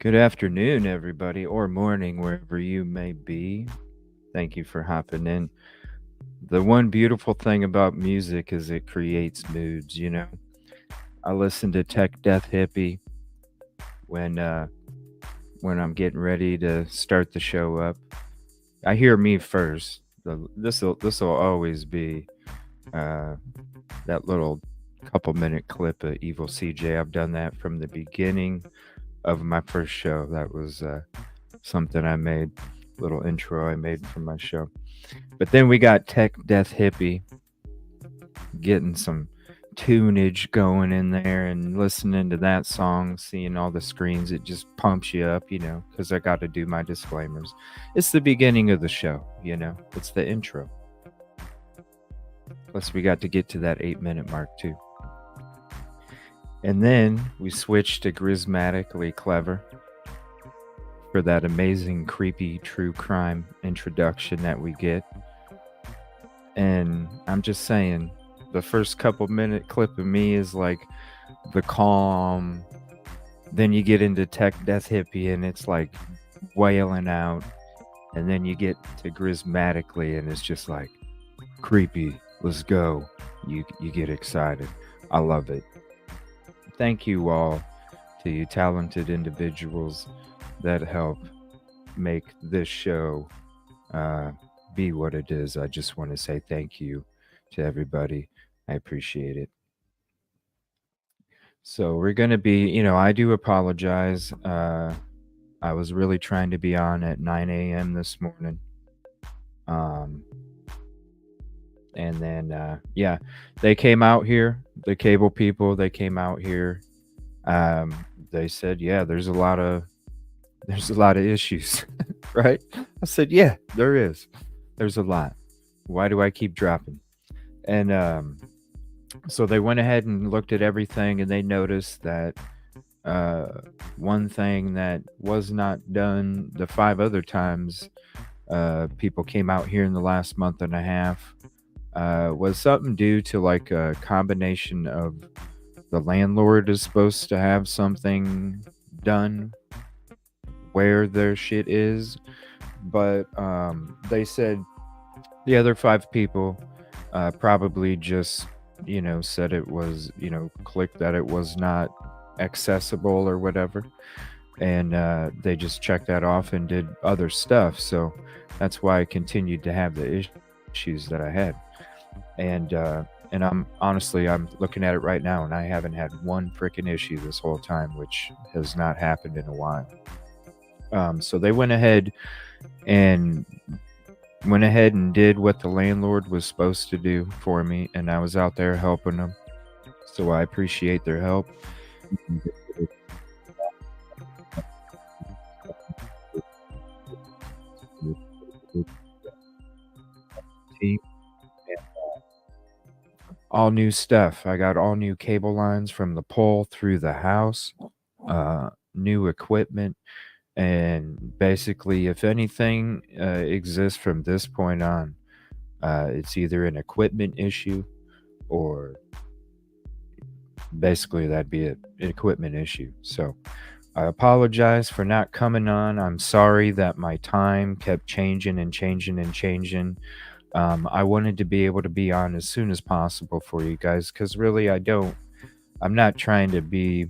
Good afternoon, everybody, or morning, wherever you may be. Thank you for hopping in. The one beautiful thing about music is it creates moods. I listen to Tech Death Hippie when uh, when I'm getting ready to start the show up. I hear me first. This will always be uh, that little couple minute clip of Evil CJ. I've done that from the beginning of my first show. That was something I made, little intro I made for my show. But then we got Tech Death Hippie getting some tunage going in there and listening to that song, seeing all the screens. It just pumps you up, because I got to do my disclaimers. It's the beginning of the show, it's the intro. Plus, we got to get to that 8-minute mark, too. And then we switched to Grismatically Clever for that amazing, creepy, true crime introduction that we get. And I'm just saying, the first couple minute clip of me is like the calm. Then you get into Tech Death Hippie and it's like wailing out. And then you get to Grismatically and it's just like creepy. Let's go. You get excited. I love it. Thank you all to you talented individuals that help make this show be what it is. I just want to say thank you to everybody. I appreciate it. So we're going to be, I do apologize. I was really trying to be on at 9 a.m. this morning. And then, they came out here, the cable people, they came out here. They said, yeah, there's a lot of issues, right? I said, yeah, there is. There's a lot. Why do I keep dropping? And so they went ahead and looked at everything, and they noticed that one thing that was not done the 5 other times people came out here in the last month and a half was something due to like a combination of the landlord is supposed to have something done where their shit is, but they said the other 5 people probably just said it was clicked that it was not accessible or whatever, and they just checked that off and did other stuff. So that's why I continued to have the issues that I had. And I'm looking at it right now, and I haven't had one freaking issue this whole time, which has not happened in a while. So they went ahead and did what the landlord was supposed to do for me, and I was out there helping them. So I appreciate their help. All new stuff. I got all new cable lines from the pole through the house, new equipment, and basically, if anything exists from this point on, it's either an equipment issue or basically that'd be an equipment issue. So I apologize for not coming on. I'm sorry that my time kept changing and changing and changing. I wanted to be able to be on as soon as possible for you guys, because really I'm not trying to be,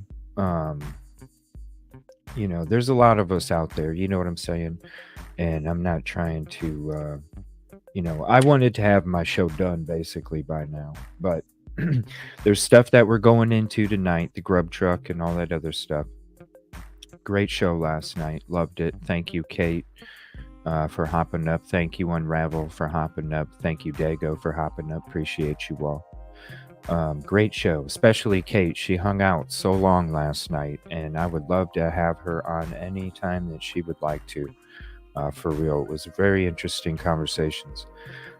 there's a lot of us out there, you know what I'm saying? And I'm not trying to, I wanted to have my show done basically by now, but there's stuff that we're going into tonight, the grub truck and all that other stuff. Great show last night. Loved it. Thank you, Kate, for hopping up. Thank you, Unravel, for hopping up. Thank you, Dago, for hopping up. Appreciate you all. Great show, especially Kate. She hung out so long last night, and I would love to have her on any time that she would like to. For real, it was very interesting conversations.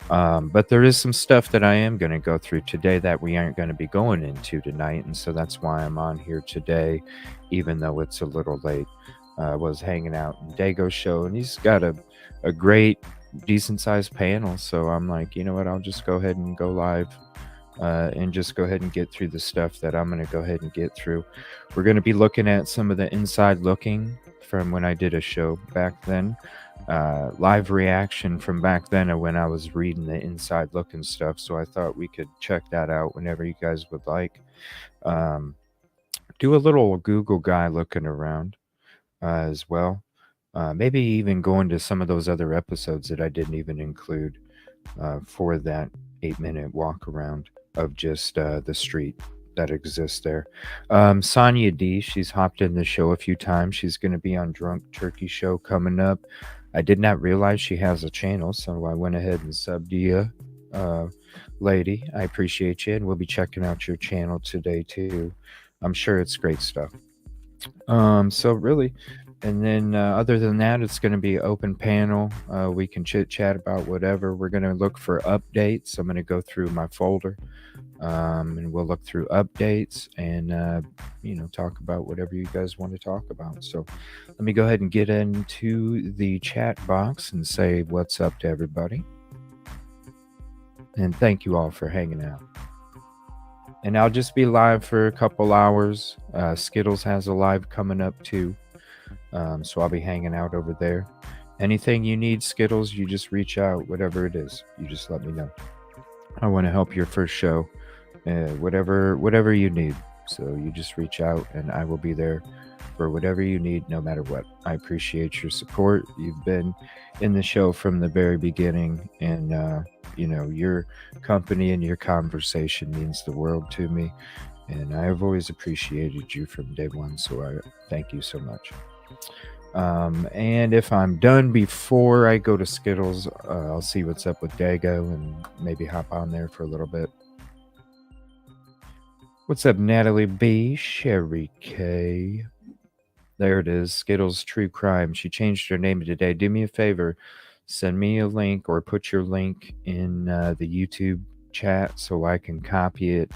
But there is some stuff that I am going to go through today that we aren't going to be going into tonight, and so that's why I'm on here today, even though it's a little late. I was hanging out in Dago's show, and he's got a great, decent-sized panel, so I'm like, you know what, I'll just go ahead and go live and just go ahead and get through the stuff that I'm going to go ahead and get through. We're going to be looking at some of the inside looking from when I did a show back then. Live reaction from back then of when I was reading the inside look and stuff. So I thought we could check that out whenever you guys would like. Um, do a little Google guy looking around as well. Maybe even go into some of those other episodes that I didn't even include for that 8-minute walk around of just the street that exists there. Sonia D, she's hopped in the show a few times. She's going to be on Drunk Turkey Show coming up. I did not realize she has a channel, so I went ahead and subbed you, lady. I appreciate you, and we'll be checking out your channel today too. I'm sure it's great stuff. So really, and then other than that, it's going to be open panel. We can chit chat about whatever. We're going to look for updates. I'm going to go through my folder, and we'll look through updates and talk about whatever you guys want to talk about. So let me go ahead and get into the chat box and say what's up to everybody, and thank you all for hanging out. And I'll just be live for a couple hours. Skittles has a live coming up too. So I'll be hanging out over there. Anything you need, Skittles, you just reach out. Whatever it is, you just let me know. I want to help your first show. Whatever you need. So you just reach out and I will be there for whatever you need, no matter what. I appreciate your support. You've been in the show from the very beginning, and your company and your conversation means the world to me, and I have always appreciated you from day one, so I thank you so much. And if I'm done before I go to Skittles, I'll see what's up with Dago and maybe hop on there for a little bit. What's up, Natalie B, Sherry K? There it is, Skittles True Crime. She changed her name today. Do me a favor, send me a link or put your link in the YouTube chat so I can copy it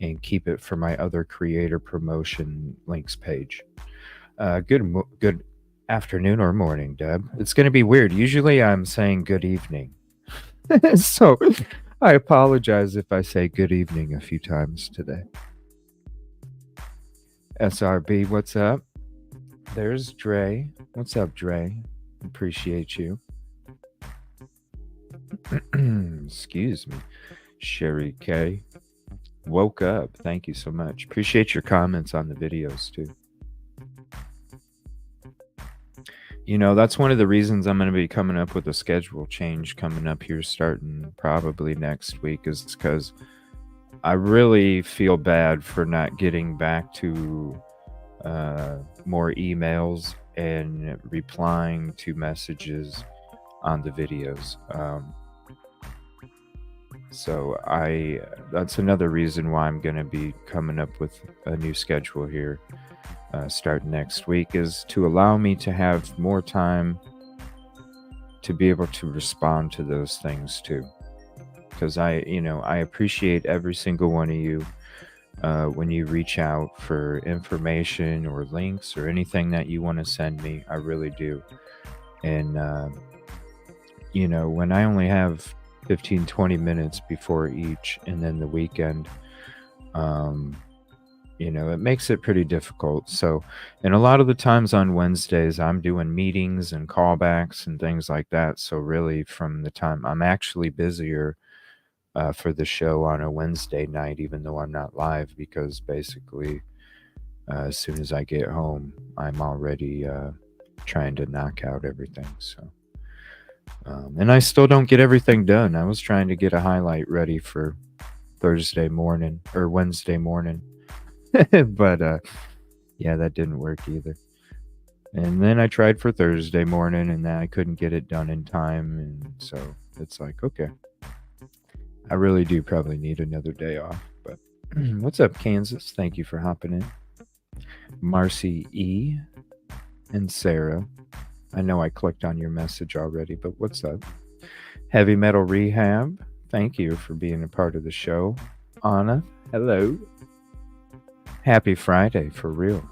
and keep it for my other creator promotion links page. Good afternoon or morning, Deb. It's going to be weird. Usually I'm saying good evening. So I apologize if I say good evening a few times today. SRB, what's up? There's Dre. What's up, Dre? Appreciate you. Excuse me. Sherry K. Woke up. Thank you so much. Appreciate your comments on the videos too. That's one of the reasons I'm going to be coming up with a schedule change coming up here starting probably next week, is because I really feel bad for not getting back to more emails and replying to messages on the videos. So that's another reason why I'm going to be coming up with a new schedule here starting next week, is to allow me to have more time to be able to respond to those things too. Because I appreciate every single one of you when you reach out for information or links or anything that you want to send me. I really do. And, when I only have 15-20 minutes before each and then the weekend, it makes it pretty difficult. So, and a lot of the times on Wednesdays, I'm doing meetings and callbacks and things like that. So really from the time I'm actually busier for the show on a Wednesday night, even though I'm not live, because basically as soon as I get home, I'm already trying to knock out everything. So, and I still don't get everything done. I was trying to get a highlight ready for Thursday morning or Wednesday morning. But yeah, that didn't work either. And then I tried for Thursday morning and then I couldn't get it done in time. And so it's like, okay, I really do probably need another day off. But what's up, Kansas? Thank you for hopping in. Marcy E and Sarah. I know I clicked on your message already, but what's up? Heavy Metal Rehab. Thank you for being a part of the show. Anna, hello. Happy Friday, for real.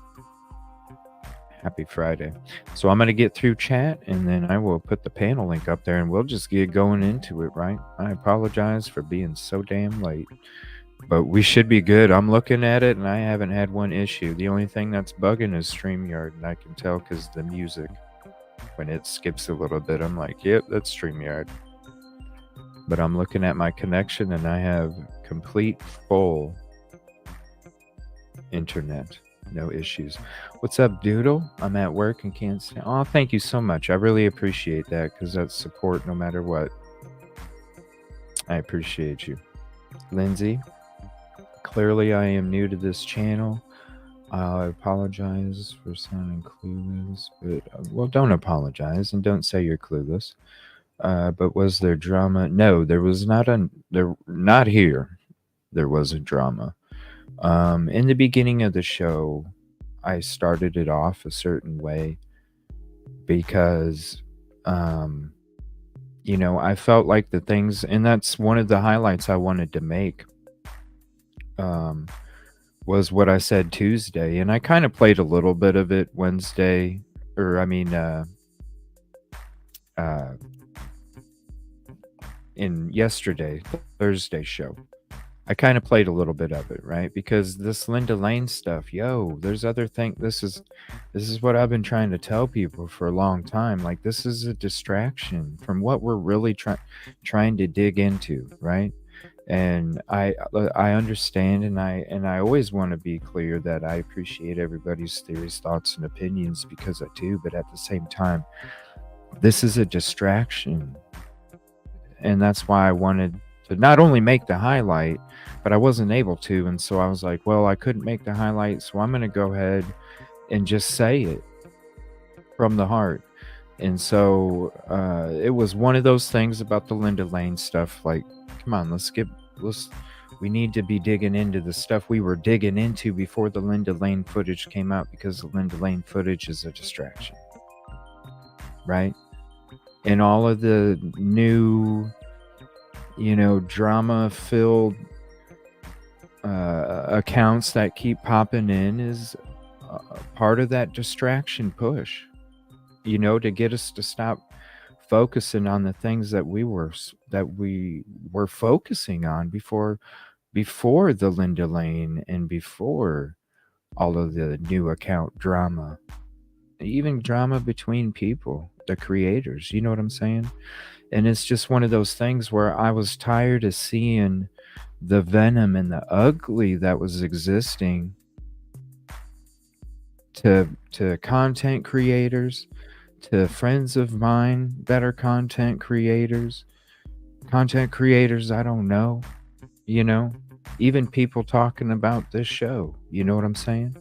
Happy Friday. So I'm going to get through chat and then I will put the panel link up there and we'll just get going into it, right? I apologize for being so damn late. But we should be good. I'm looking at it and I haven't had one issue. The only thing that's bugging is StreamYard, and I can tell because the music, when it skips a little bit, I'm like, yep, that's StreamYard. But I'm looking at my connection and I have complete full internet. No issues. What's up, Doodle? I'm at work and can't say. Oh, thank you so much. I really appreciate that because that's support no matter what. I appreciate you. Lindsay, clearly I am new to this channel. I apologize for sounding clueless, but well, don't apologize and don't say you're clueless. But was there drama? No, there was not. Not here. There wasn't drama. In the beginning of the show, I started it off a certain way because, I felt like the things, and that's one of the highlights I wanted to make. Was what I said Tuesday, and I kind of played a little bit of it Wednesday, or I mean, uh, in yesterday, Thursday show. I kind of played a little bit of it, right? Because this Linda Lane stuff, there's other thing. This is what I've been trying to tell people for a long time. Like this is a distraction from what we're really trying to dig into, right? And I understand, and I always want to be clear that I appreciate everybody's theories, thoughts, and opinions because I do. But at the same time, this is a distraction, and that's why I wanted to not only make the highlight, but I wasn't able to, and so I was like, well, I couldn't make the highlight, so I'm going to go ahead and just say it from the heart. And so it was one of those things about the Linda Lane stuff. Like, come on, we need to be digging into the stuff we were digging into before the Linda Lane footage came out, because the Linda Lane footage is a distraction, right? And all of the new, drama filled accounts that keep popping in is part of that distraction push, to get us to stop focusing on the things that we were focusing on before the Linda Lane and before all of the new account drama, even drama between people, the creators, you know what I'm saying? And it's just one of those things where I was tired of seeing the venom and the ugly that was existing to content creators, to friends of mine that are content creators I don't know, even people talking about this show, you know what I'm saying?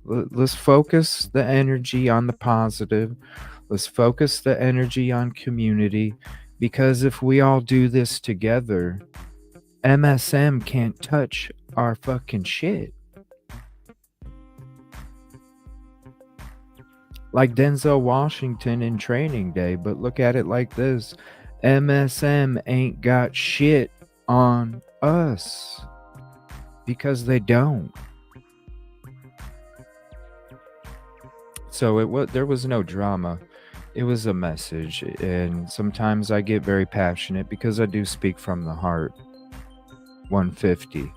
Let's focus the energy on the positive. Let's focus the energy on community, because if we all do this together, MSM can't touch our fucking shit. Like Denzel Washington in Training Day, but look at it like this: MSM ain't got shit on us, because they don't. So there was no drama. It was a message, and sometimes I get very passionate because I do speak from the heart. 150,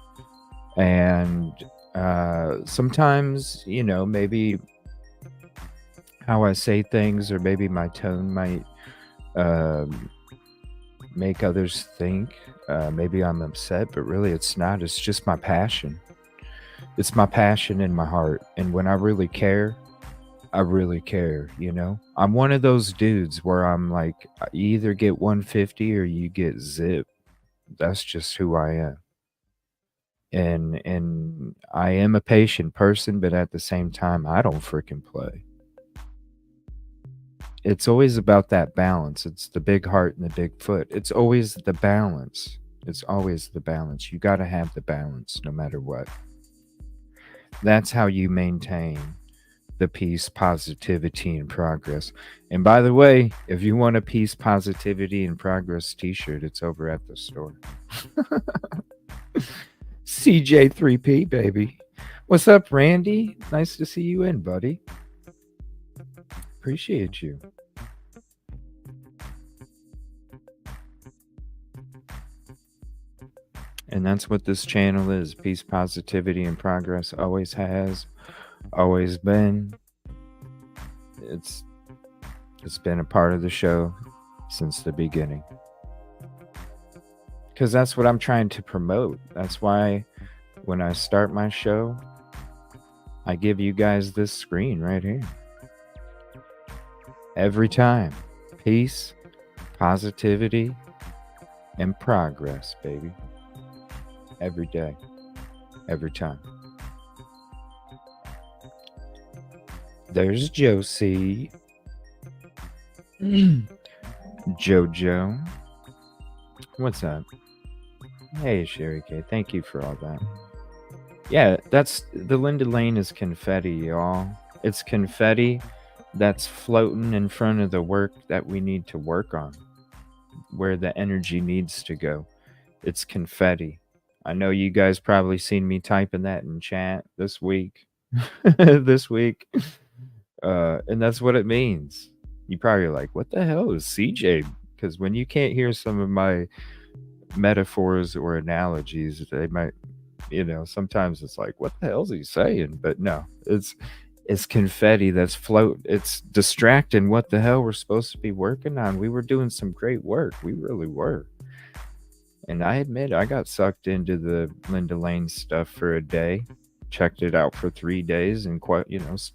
and sometimes, maybe how I say things, or maybe my tone might make others think maybe I'm upset, but really it's not. It's just my passion. It's my passion in my heart, and when I really care, I really care, I'm one of those dudes where I'm like, you either get 150 or you get zip. That's just who I am. And I am a patient person, but at the same time, I don't freaking play. It's always about that balance. It's the big heart and the big foot. It's always the balance. It's always the balance. You got to have the balance no matter what. That's how you maintain the peace, positivity, and progress. And by the way, if you want a peace, positivity, and progress t-shirt, it's over at the store. CJ3P, baby. What's up, Randy? Nice to see you in, buddy. Appreciate you. And that's what this channel is. Peace, positivity, and progress. Always has, always been. It's been a part of the show since the beginning. Because that's what I'm trying to promote. That's why when I start my show, I give you guys this screen right here. Every time. Peace, positivity, and progress, baby. Every day. Every time. There's Josie. Jojo. What's up? Hey, Sherry K. Thank you for all that. Yeah, that's the Linda Lane is confetti, y'all. It's confetti that's floating in front of the work that we need to work on, where the energy needs to go. It's confetti. I know you guys probably seen me typing that in chat this week. This week. And that's what it means. You probably are like, what the hell is CJ? Because when you can't hear some of my metaphors or analogies, they might, sometimes it's like, what the hell is he saying? But no, it's confetti that's float. It's distracting what the hell we're supposed to be working on. We were doing some great work. We really were. And I admit I got sucked into the Linda Lane stuff for a day, checked it out for 3 days, and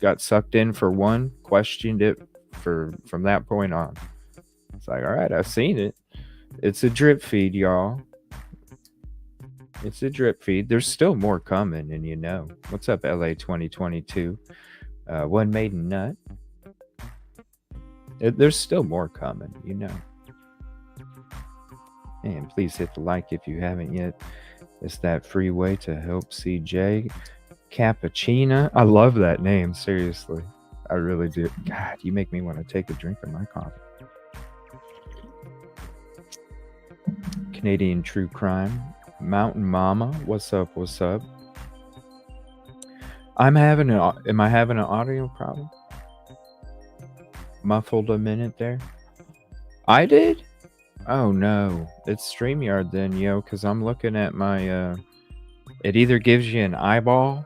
got sucked in for one, questioned it from that point on. It's like, all right, I've seen it. It's a drip feed, y'all. It's a drip feed. There's still more coming, and what's up, LA 2022? One maiden nut. There's still more coming, And please hit the like if you haven't yet. It's that free way to help CJ. Cappuccino. I love that name, seriously. I really do. God, you make me want to take a drink of my coffee. Canadian True Crime. Mountain Mama. What's up? What's up? Am I having an audio problem? Muffled a minute there. I did? Oh no. It's StreamYard then, because I'm looking at my it either gives you an eyeball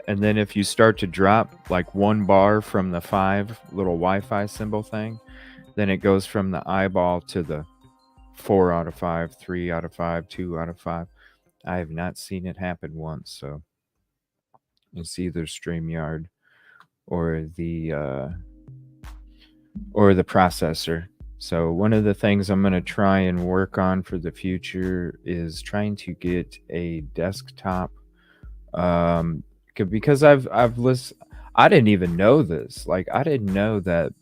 and then if you start to drop like one bar from the 5 little Wi-Fi symbol thing, then it goes from the eyeball to the 4 out of 5, 3 out of 5, 2 out of 5. I have not seen it happen once, so it's either StreamYard or the processor. So one of the things I'm going to try and work on for the future is trying to get a desktop, because I've listened. I didn't even know this. Like, I didn't know that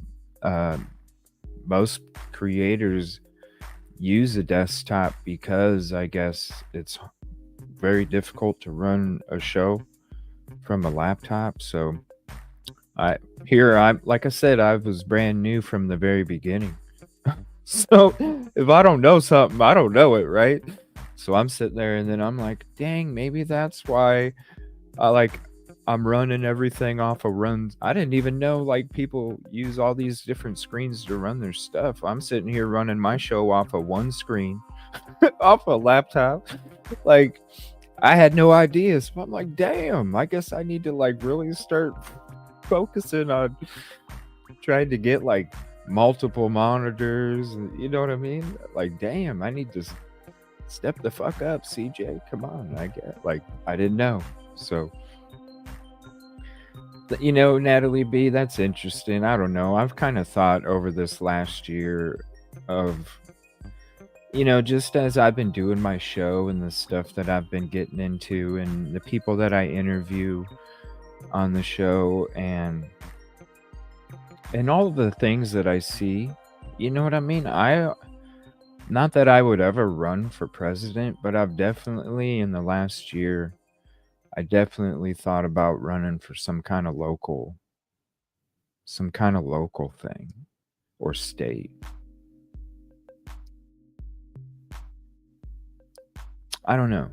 most creators use a desktop because I guess it's very difficult to run a show from a laptop. So like I said, I was brand new from the very beginning. So if I don't know something, I don't know it, right? So I'm sitting there and then I'm like, dang, maybe that's why I'm running everything off of runs. I didn't even know like people use all these different screens to run their stuff. I'm sitting here running my show off of one screen, off a laptop. Like, I had no idea. So I'm like, damn, I guess I need to like really start focusing on trying to get like multiple monitors. You know what I mean? Like, damn, I need to step the fuck up, CJ. Come on. I didn't know. So, Natalie B, that's interesting. I don't know. I've kind of thought over this last year of, just as I've been doing my show and the stuff that I've been getting into and the people that I interview on the show and all of the things that I see, you know what I mean? Not that I would ever run for president, but I've definitely in the last year, I definitely thought about running for some kind of local thing or state. I don't know.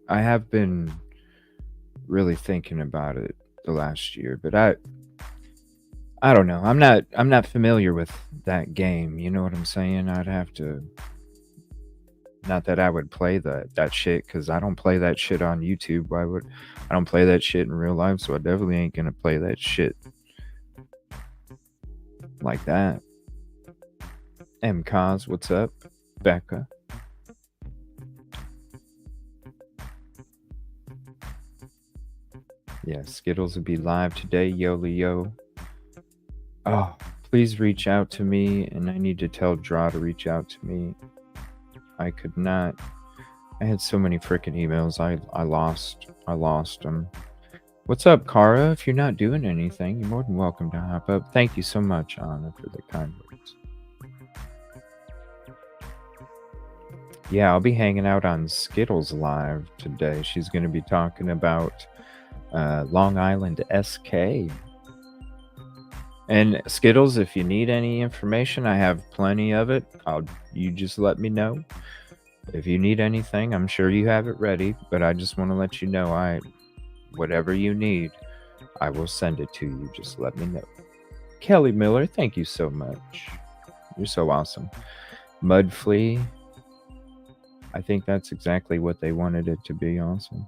I have been really thinking about it the last year, but I don't know. I'm not familiar with that game. You know what I'm saying? I'd have to Not that I would play that shit, because I don't play that shit on YouTube. Why would I don't play that shit in real life, so I definitely ain't gonna play that shit like that. M-Cos, what's up? Becca. Yeah, Skittles will be live today, yo. Oh, please reach out to me, and I need to tell Draw to reach out to me. I could not. I had so many freaking emails. I lost them. What's up, Kara? If you're not doing anything, you're more than welcome to hop up. Thank you so much, Anna, for the kind words. Yeah, I'll be hanging out on Skittles Live today. She's going to be talking about Long Island SK. And Skittles, if you need any information, I have plenty of it. You just let me know. If you need anything, I'm sure you have it ready, but I just want to let you know whatever you need, I will send it to you. Just let me know. Kelly Miller, thank you so much. You're so awesome. Mudflea, I think that's exactly what they wanted it to be, awesome.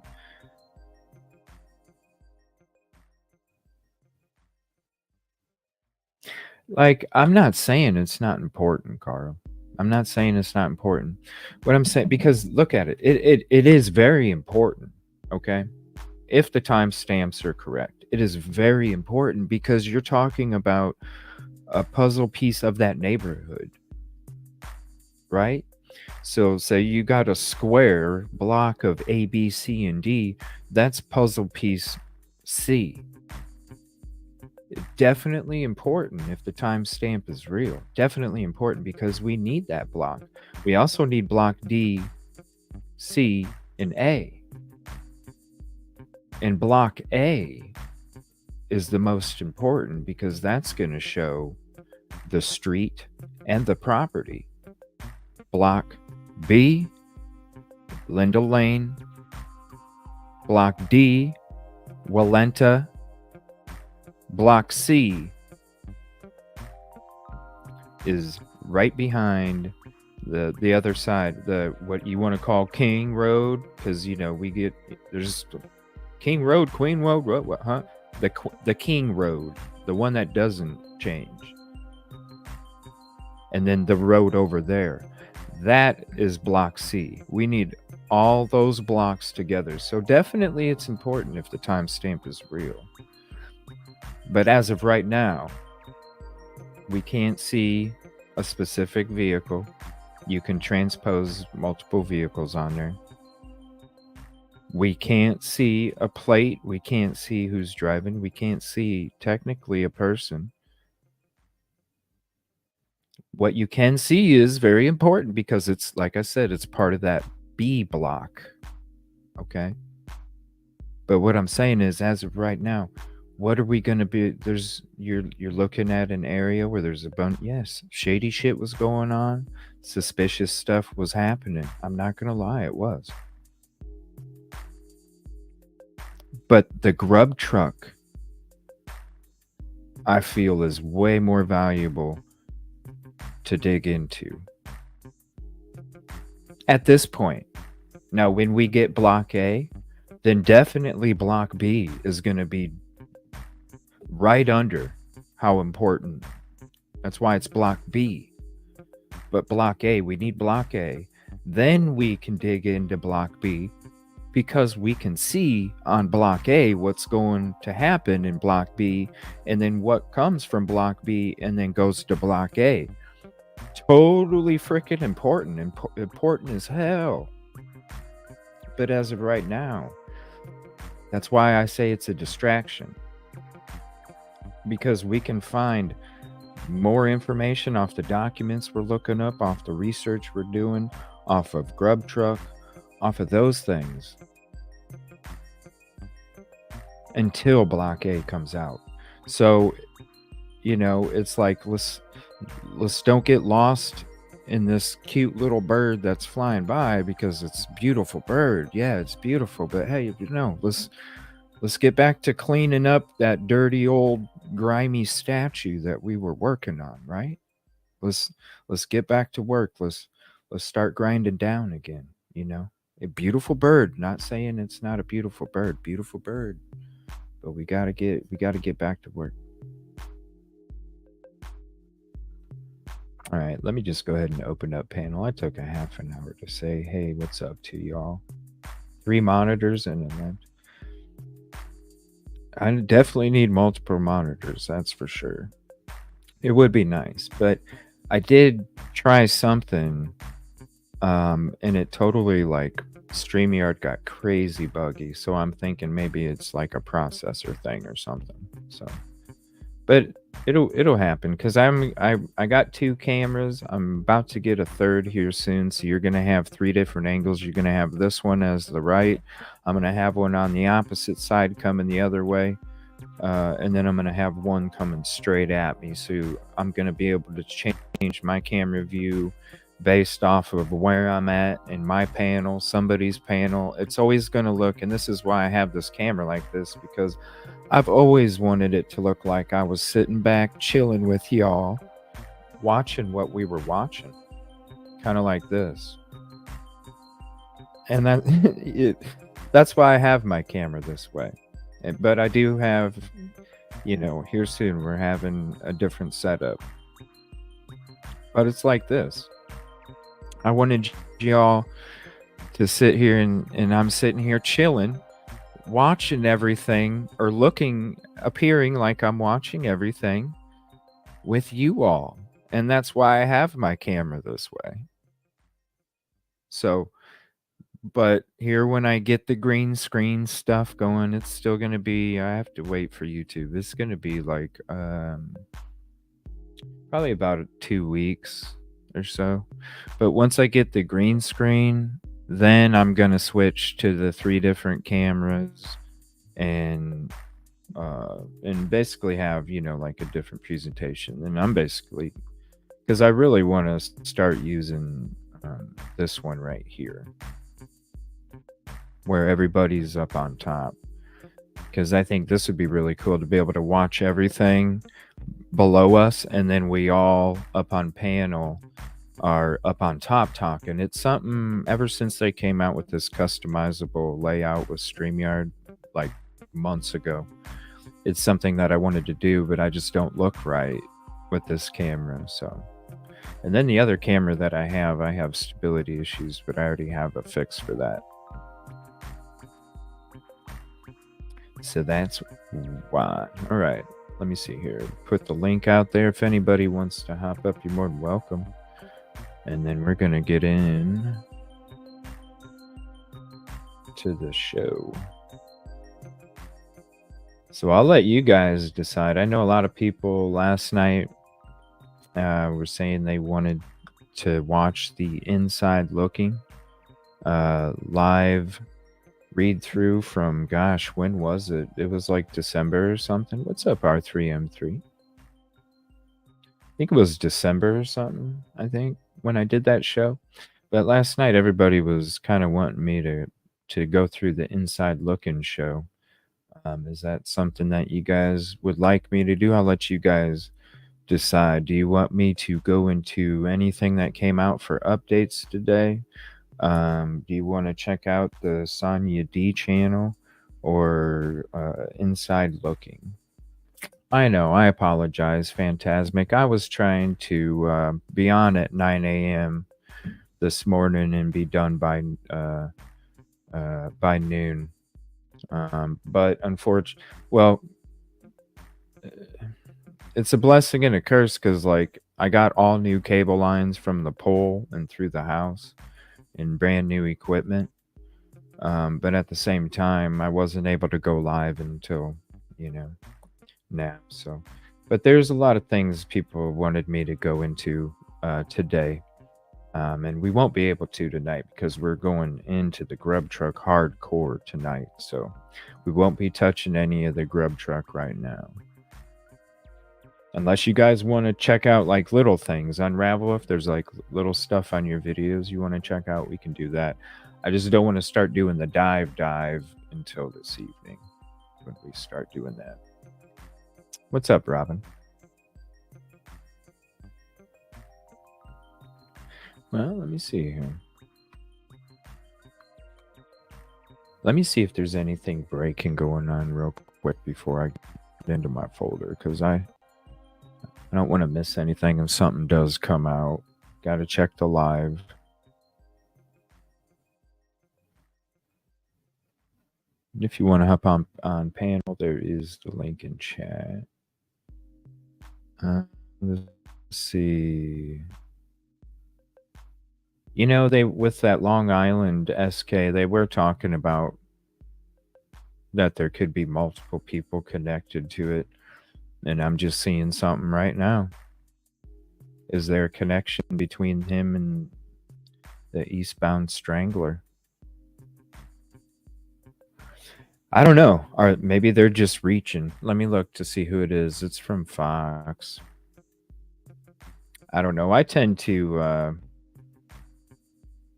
Like, I'm not saying it's not important, Carl. I'm not saying it's not important. What I'm saying, because look at it. It is very important, okay? If the timestamps are correct, it is very important because you're talking about a puzzle piece of that neighborhood, right? So say you got a square block of A, B, C, and D, that's puzzle piece C. Definitely important if the timestamp is real. Definitely important because we need that block. We also need block D, C, and A. And block A is the most important because that's going to show the street and the property. Block B, Linda Lane. Block D, Walenta. Block C is right behind the other side, the what you want to call King Road, because there's King Road, Queen Road, what huh? The King Road, the one that doesn't change, and then the road over there, that is block C. We need all those blocks together, so definitely it's important if the timestamp is real. But as of right now, we can't see a specific vehicle. You can transpose multiple vehicles on there. We can't see a plate. We can't see who's driving. We can't see technically a person. What you can see is very important because it's, like I said, it's part of that B block. Okay? But what I'm saying is, as of right now, what are we going to be? You're looking at an area where there's a bunch. Yes, shady shit was going on. Suspicious stuff was happening. I'm not going to lie, it was. But the grub truck, I feel, is way more valuable to dig into at this point. Now, when we get block A, then definitely block B is going to be right under how important. That's why it's block B. But block A, we need block A. Then we can dig into block B because we can see on block A what's going to happen in block B and then what comes from block B and then goes to block A. Totally freaking important. Important as hell. But as of right now, that's why I say it's a distraction. Because we can find more information off the documents we're looking up, off the research we're doing, off of Grub Truck, off of those things, until block A comes out. So, it's like, let's don't get lost in this cute little bird that's flying by because it's a beautiful bird. Yeah, it's beautiful, but hey, let's get back to cleaning up that dirty old grimy statue that we were working on, right? Let's get back to work. Let's let's start grinding down again. You know, a beautiful bird. Not saying it's not a beautiful bird, but we gotta get back to work. All right, let me just go ahead and open up panel. I took a half an hour to say, hey, what's up to y'all? 3 monitors and an I definitely need multiple monitors, that's for sure. It would be nice, but I did try something, and it totally like StreamYard got crazy buggy. So I'm thinking maybe it's like a processor thing or something. So, but it'll happen because I got 2 cameras. I'm about to get a third here soon. So you're gonna have 3 different angles. You're gonna have this one as the right. I'm gonna have one on the opposite side coming the other way. And then I'm going to have one coming straight at me. So I'm going to be able to change my camera view based off of where I'm at in my panel, somebody's panel. It's always going to look, and this is why I have this camera like this, because I've always wanted it to look like I was sitting back chilling with y'all, watching what we were watching, kind of like this. And that's why I have my camera this way. But I do have, here soon we're having a different setup. But it's like this. I wanted y'all to sit here and I'm sitting here chilling, watching everything or appearing like I'm watching everything with you all. And that's why I have my camera this way. So, but here when I get the green screen stuff going, it's still going to be, I have to wait for YouTube. It's going to be like probably about 2 weeks or so. But once I get the green screen, then I'm going to switch to the 3 different cameras and basically have, like a different presentation. And I'm basically, because I really want to start using this one right here, where everybody's up on top, because I think this would be really cool to be able to watch everything below us, and then we all up on panel are up on top talking. It's something ever since they came out with this customizable layout with StreamYard like months ago. It's something that I wanted to do, but I just don't look right with this camera. So, and then the other camera that I have stability issues, but I already have a fix for that. So that's why. All right, let me see here. Put the link out there. If anybody wants to hop up, you're more than welcome. And then we're going to get in to the show. So I'll let you guys decide. I know a lot of people last night were saying they wanted to watch the inside looking live read through from, gosh, when was it? It was like December or something. What's up, R3M3? I think it was December or something, I think, when I did that show. But last night, everybody was kind of wanting me to go through the inside looking show. Is that something that you guys would like me to do? I'll let you guys decide. Do you want me to go into anything that came out for updates today? Do you want to check out the Sonya D channel or inside looking? I know, I apologize, Phantasmic. I was trying to be on at 9 a.m. this morning and be done by noon. But unfortunately, well, it's a blessing and a curse because, like, I got all new cable lines from the pole and through the house and brand new equipment. But at the same time, I wasn't able to go live until, now. So, but there's a lot of things people wanted me to go into today. And we won't be able to tonight because we're going into the grub truck hardcore tonight. So we won't be touching any of the grub truck right now. Unless you guys want to check out like little things, Unravel, if there's like little stuff on your videos you want to check out, we can do that. I just don't want to start doing the dive until this evening when we start doing that. What's up, Robin? Well, let me see here. Let me see if there's anything breaking going on real quick before I get into my folder, because I don't want to miss anything if something does come out. Got to check the live. If you want to hop on panel, there is the link in chat. Let's see. You know, they with that Long Island SK, they were talking about that there could be multiple people connected to it, and I'm just seeing something right now. Is there a connection between him and the Eastbound Strangler? I don't know. Or maybe they're just reaching. Let me look to see who it is. It's from Fox. I don't know. I tend to.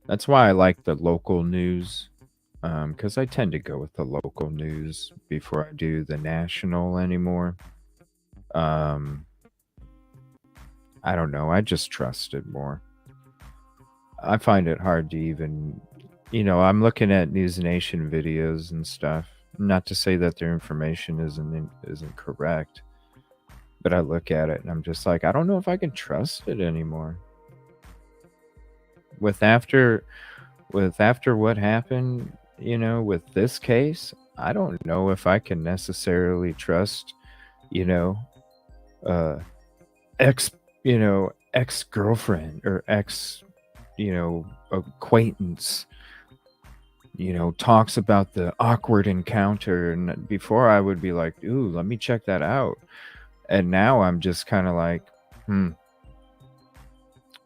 That's why I like the local news, because I tend to go with the local news before I do the national anymore. I don't know. I just trust it more. I find it hard to even, I'm looking at News Nation videos and stuff. Not to say that their information isn't correct, but I look at it and I'm just like, I don't know if I can trust it anymore. With after what happened, with this case, I don't know if I can necessarily trust, ex-girlfriend or ex, acquaintance, talks about the awkward encounter. And before I would be like, ooh, let me check that out. And now I'm just kind of like,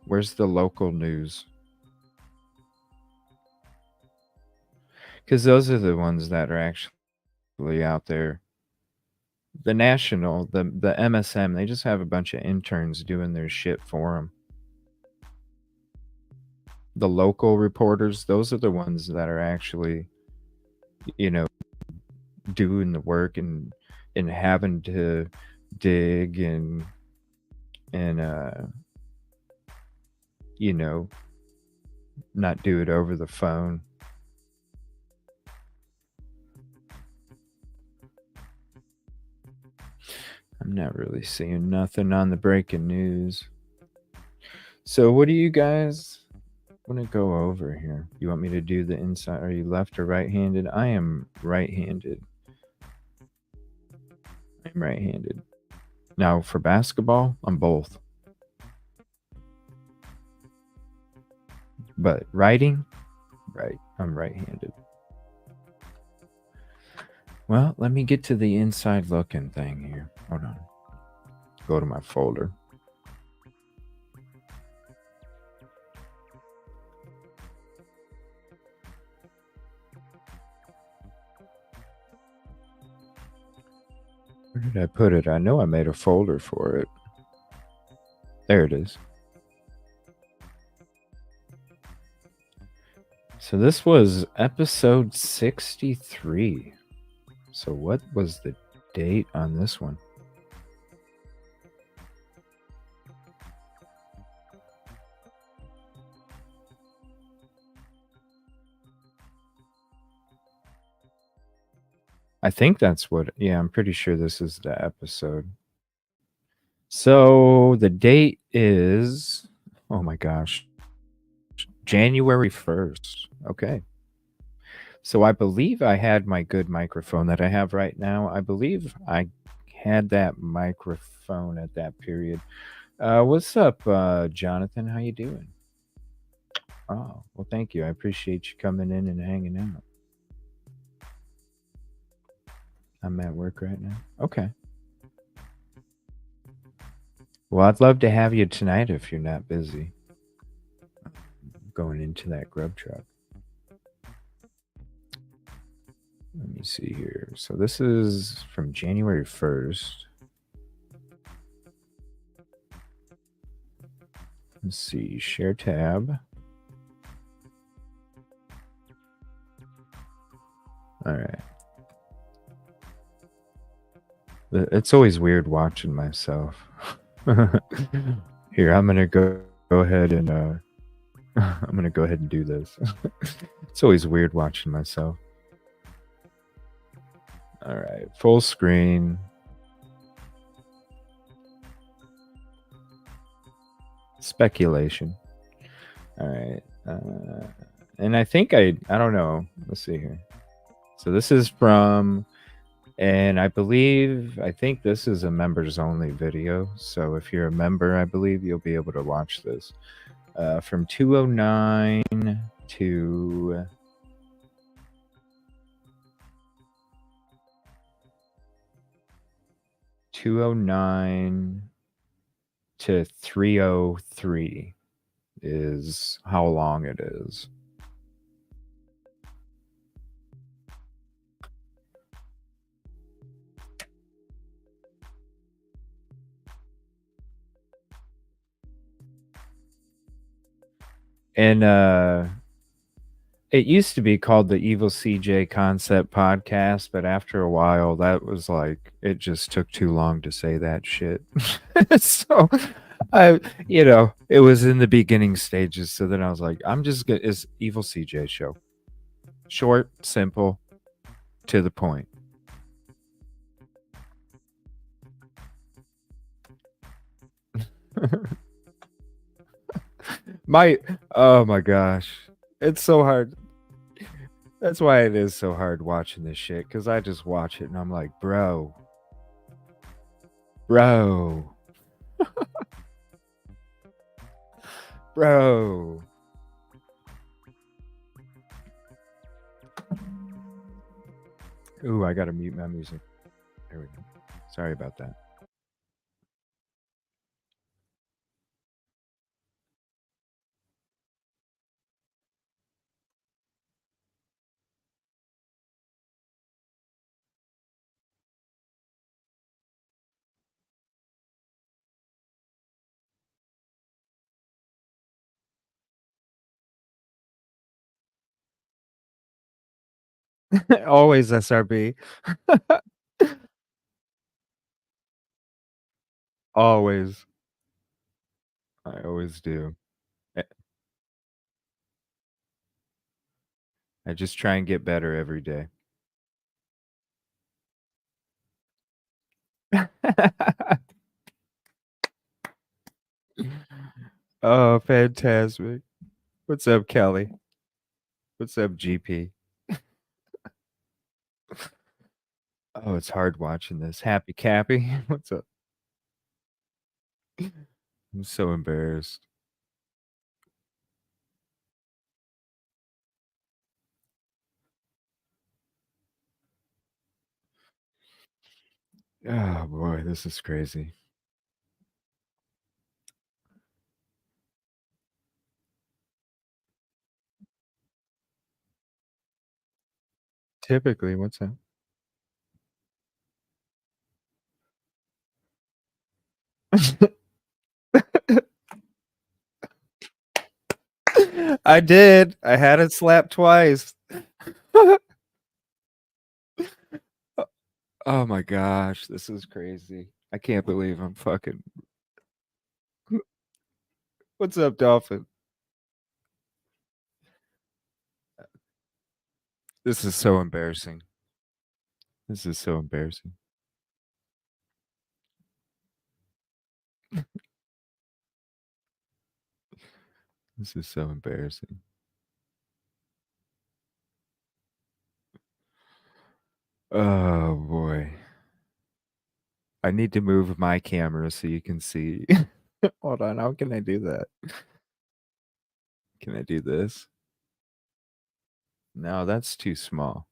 where's the local news? Because those are the ones that are actually out there. The national, the MSM, they just have a bunch of interns doing their shit for them. The local reporters, those are the ones that are actually, doing the work and having to dig and not do it over the phone. I'm not really seeing nothing on the breaking news. So what do you guys want to go over here? You want me to do the inside? Are you left or right-handed? I am right-handed. I'm right-handed. Now for basketball, I'm both. But writing, right, I'm right-handed. Well, let me get to the inside looking thing here. Hold on. Go to my folder. Where did I put it? I know I made a folder for it. There it is. So this was episode 63. So what was the date on this one? I think that's what, yeah, I'm pretty sure this is the episode. So the date is, oh my gosh, January 1st. Okay. So I believe I had my good microphone that I have right now. I believe I had that microphone at that period. What's up, Jonathan? How you doing? Oh, well, thank you. I appreciate you coming in and hanging out. I'm at work right now. Okay. Well, I'd love to have you tonight if you're not busy. Going into that grub truck. Let me see here. So this is from January 1st. Let's see. Share tab. All right. It's always weird watching myself. Here, I'm going to go ahead and I'm gonna go ahead and do this. It's always weird watching myself. All right, full screen. Speculation. All right. And I think I don't know. Let's see here. So this is from, and I think this is a members only video. So if you're a member, I believe you'll be able to watch this. From 209 to 209 to 303 is how long it is. And it used to be called the Evil CJ Concept Podcast, but after a while, that was like it just took too long to say that shit. So, it was in the beginning stages. So then I was like, I'm just gonna it's Evil CJ Show, short, simple, to the point. Oh my gosh, it's so hard. That's why it is so hard watching this shit, because I just watch it and I'm like, bro, bro. Ooh, I gotta mute my music. There we go. Sorry about that. Always SRB. Always. I always do. I I just try and get better every day. Oh, fantastic. What's up, Kelly? What's up, GP? Oh, it's hard watching this. Happy Cappy. What's up? I'm so embarrassed. Oh boy, this is crazy. Typically, what's that? I did. I had it slapped twice. Oh my gosh, this is crazy. I can't believe I'm fucking. What's up, Dolphin? This is so embarrassing. This is so embarrassing. This is so embarrassing. Oh boy. I need to move my camera so you can see. Hold on, how can I do that? Can I do this? No, that's too small.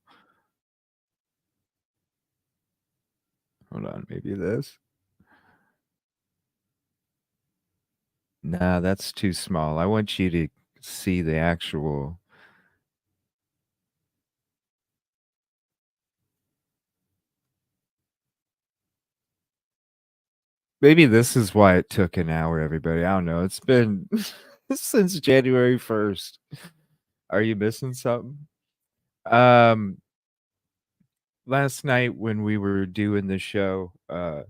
Hold on, maybe this? Nah, that's too small. I want you to see the actual. Maybe this is why it took an hour, everybody. I don't know. It's been since January 1st. Are you missing something? Um, Last night when we were doing the show, uh,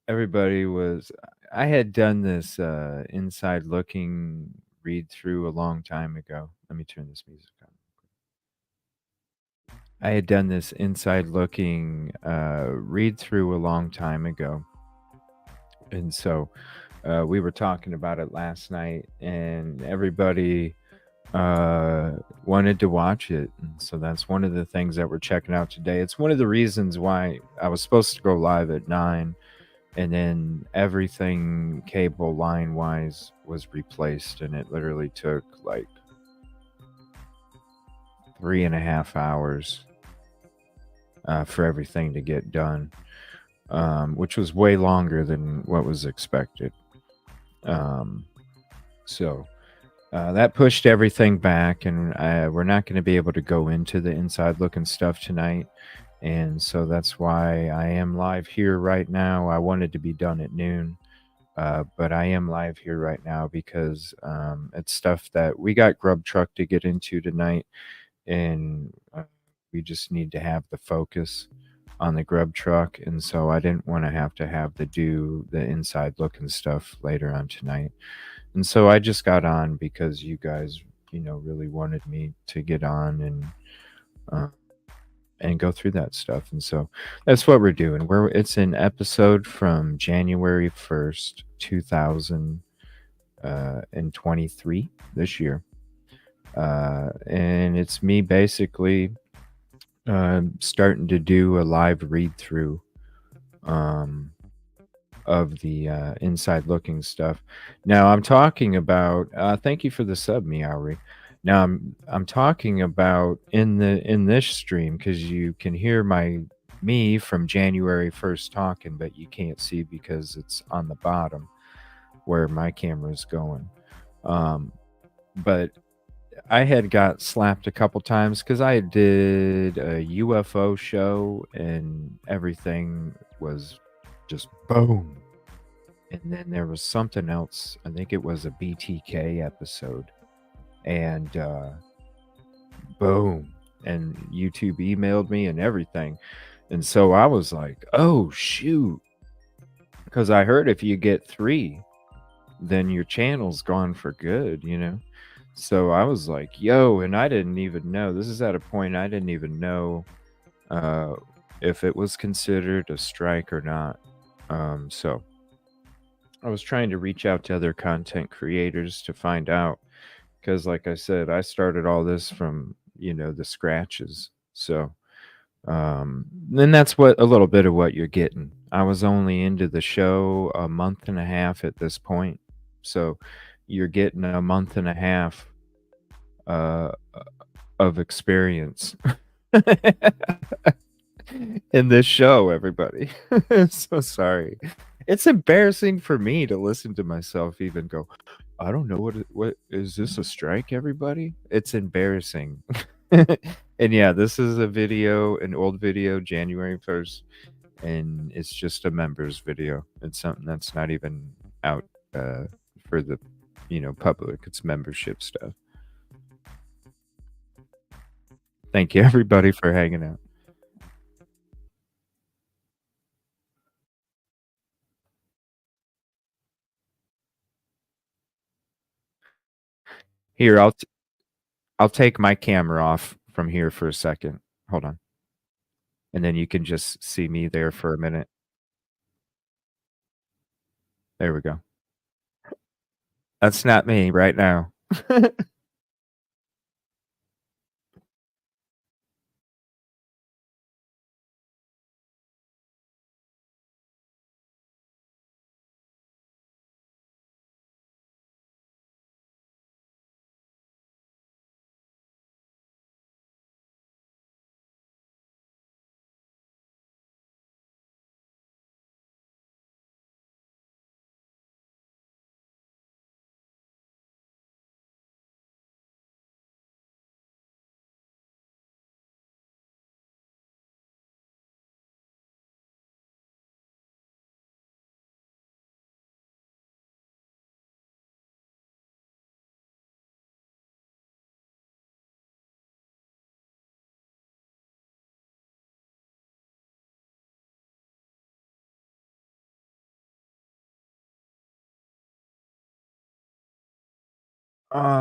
everybody was I had done this inside looking read through a long time ago. Let me turn this music on. I had done this inside looking read through a long time ago. And so we were talking about it last night, and everybody uh, wanted to watch it. And so that's one of the things that we're checking out today. It's one of the reasons why I was supposed to go live at 9, and then everything cable line wise was replaced, and it literally took like 3.5 hours for everything to get done, which was way longer than what was expected. Um, so that pushed everything back, and we're not going to be able to go into the inside looking stuff tonight. And so that's why I am live here right now. I wanted to be done at noon, but I am live here right now because it's stuff that we got Grub Truck to get into tonight, and we just need to have the focus on the Grub Truck. And so I didn't want to have to do the inside looking stuff later on tonight. And so I just got on because you guys, really wanted me to get on uh, and go through that stuff. And so that's what we're doing. It's an episode from January 1st, 2023 this year. And it's me basically starting to do a live read through um, of the inside looking stuff. Now I'm talking about. Thank you for the sub, Meowry. Now I'm talking about in this stream because you can hear me from January 1st talking, but you can't see because it's on the bottom where my camera is going. But I had got slapped a couple times because I did a UFO show and everything was just boom. And then there was something else. I think it was a BTK episode. And boom. And YouTube emailed me and everything. And so I was like, oh, shoot. Because I heard if you get 3, then your channel's gone for good. So I was like, yo, and I didn't even know. This is at a point I didn't even know uh, if it was considered a strike or not. So I was trying to reach out to other content creators to find out because, like I said, I started all this from the scratches. So then that's what a little bit of what you're getting. I was only into the show a month and a half at this point, so you're getting a month and a half uh, of experience in this show, everybody. So sorry. It's embarrassing for me to listen to myself even go, I don't know what is this a strike, everybody? It's embarrassing. And yeah, this is an old video, January 1st, and it's just a members video. It's something that's not even out uh, for the public. It's membership stuff. Thank you everybody for hanging out. Here, I'll take my camera off from here for a second. Hold on. And then you can just see me there for a minute. There we go. That's not me right now.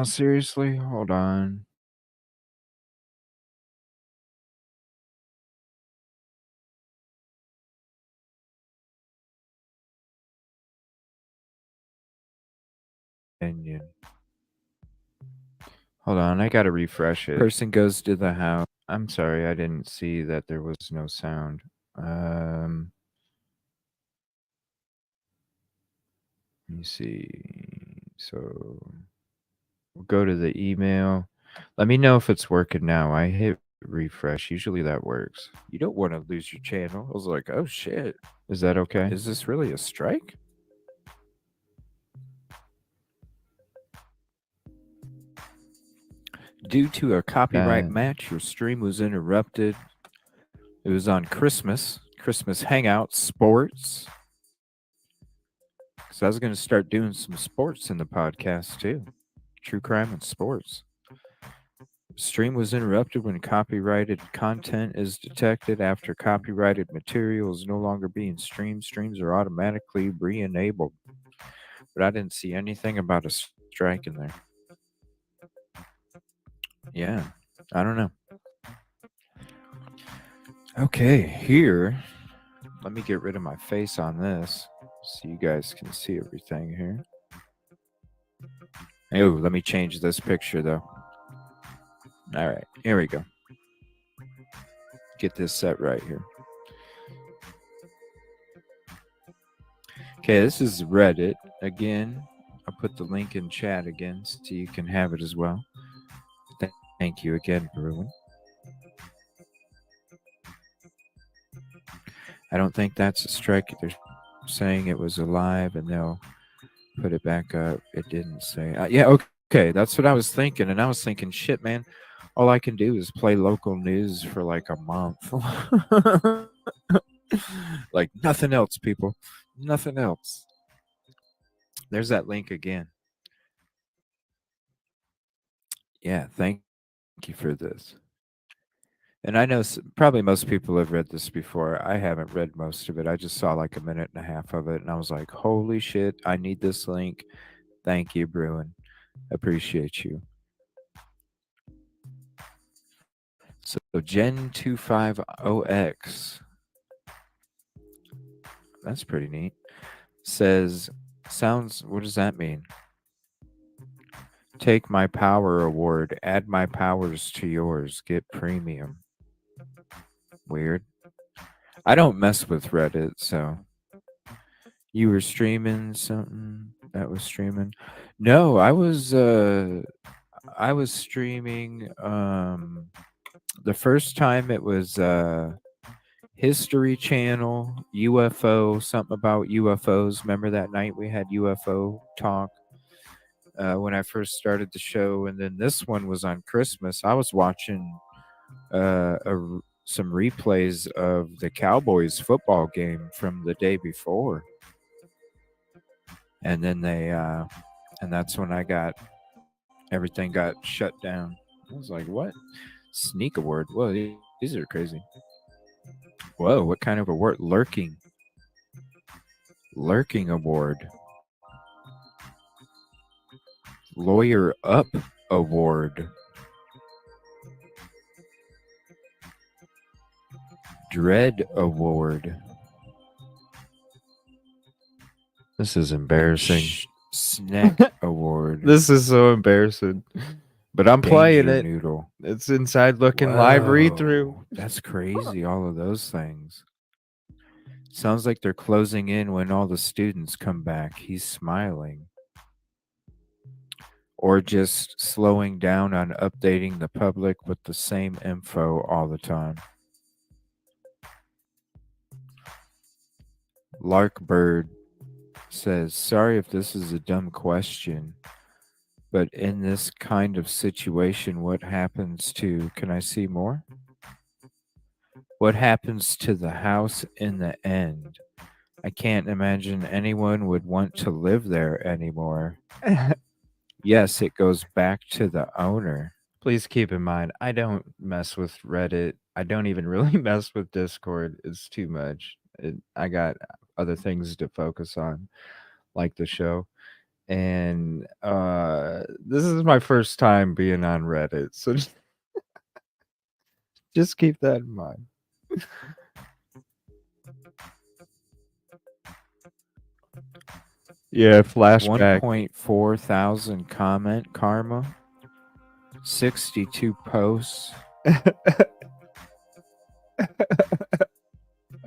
Seriously? Hold on. Opinion. Hold on, I gotta refresh it. Person goes to the house. I'm sorry, I didn't see that there was no sound. Um, let me see. So we'll go to the email. Let me know if it's working now. I hit refresh. Usually that works. You don't want to lose your channel. I was like, oh shit. Is that okay? Is this really a strike? Due to a copyright match, your stream was interrupted. It was on Christmas Hangout Sports. Because I was going to start doing some sports in the podcast too. True crime and sports. Stream was interrupted when copyrighted content is detected. After copyrighted material is no longer being streamed, streams are automatically re-enabled. But I didn't see anything about a strike in there. Yeah, I don't know. Okay, here, let me get rid of my face on this so you guys can see everything here. Oh, let me change this picture though. All right, here we go. Get this set right here. Okay, this is Reddit. Again, I'll put the link in chat again so you can have it as well. Thank you again, Bruin. I don't think that's a strike. They're saying it was alive and they'll put it back up. It didn't say. Yeah, okay. That's what I was thinking. And I was thinking, shit, man, all I can do is play local news for like a month. Like nothing else, people. Nothing else. There's that link again. Yeah, thank you for this. And I know probably most people have read this before. I haven't read most of it. I just saw like a minute and a half of it, and I was like, holy shit, I need this link. Thank you, Bruin. Appreciate you. So Gen250X, that's pretty neat. Says, what does that mean? Take my power award, add my powers to yours, get premium. Weird. I don't mess with Reddit, so you were streaming something that was streaming. No, I was streaming the first time it was History Channel, UFO, something about UFOs. Remember that night we had UFO talk when I first started the show, and then this one was on Christmas. I was watching some replays of the Cowboys football game from the day before, and then and that's when everything got shut down. I was like, what? Sneak award? Whoa, these are crazy. Whoa, what kind of award? Lurking award. Lawyer Up Award. Dread Award. This is embarrassing. Snack Award. This is so embarrassing. But I'm playing it. Noodle. It's inside looking live read through. That's crazy, all of those things. Sounds like they're closing in when all the students come back. He's smiling. Or just slowing down on updating the public with the same info all the time. Larkbird says, sorry if this is a dumb question, but in this kind of situation, what happens to, can I see more? What happens to the house in the end? I can't imagine anyone would want to live there anymore. Yes, it goes back to the owner. Please keep in mind, I don't mess with Reddit. I don't even really mess with Discord. It's too much. I got other things to focus on, like the show. and this is my first time being on Reddit, so just keep that in mind. Yeah, flashback. 1.4 thousand comment karma, 62 posts,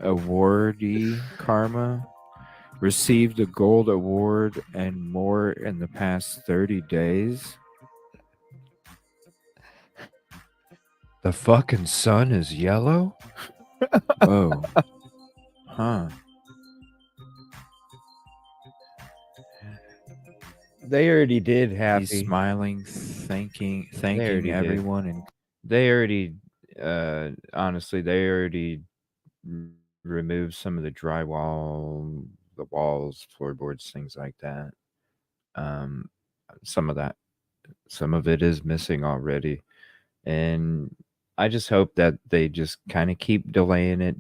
awardee karma, received a gold award and more in the past 30 days. The fucking sun is yellow? Whoa. Huh. They already did He's happy. smiling, They thanking already did. everyone and They already honestly, they already removed some of the drywall, the walls, floorboards, things like that. Um some of that, some of it is missing already. And I just hope that they just kind of keep delaying it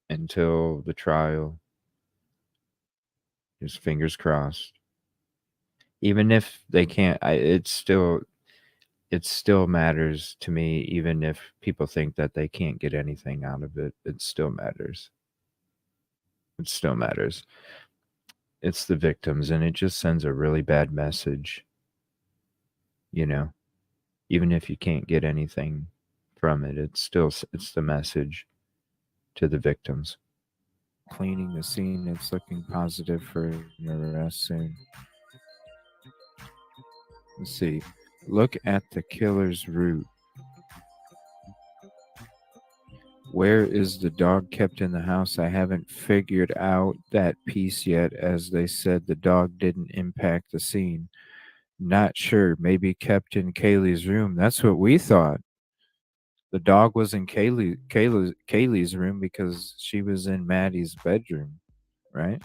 until the trial. Just fingers crossed. Even if they can't, it still matters to me. Even if people think that they can't get anything out of it, it still matters. It still matters. It's the victims, and it just sends a really bad message. You know, even if you can't get anything from it, it's the message to the victims. cleaning the scene. It's looking positive for an arrest soon. Let's see. Look at the killer's route. Where is the dog kept in the house? I haven't figured out that piece yet, as they said the dog didn't impact the scene. Not sure. Maybe kept in Kaylee's room. That's what we thought. The dog was in Kaylee's room because she was in Maddie's bedroom, right?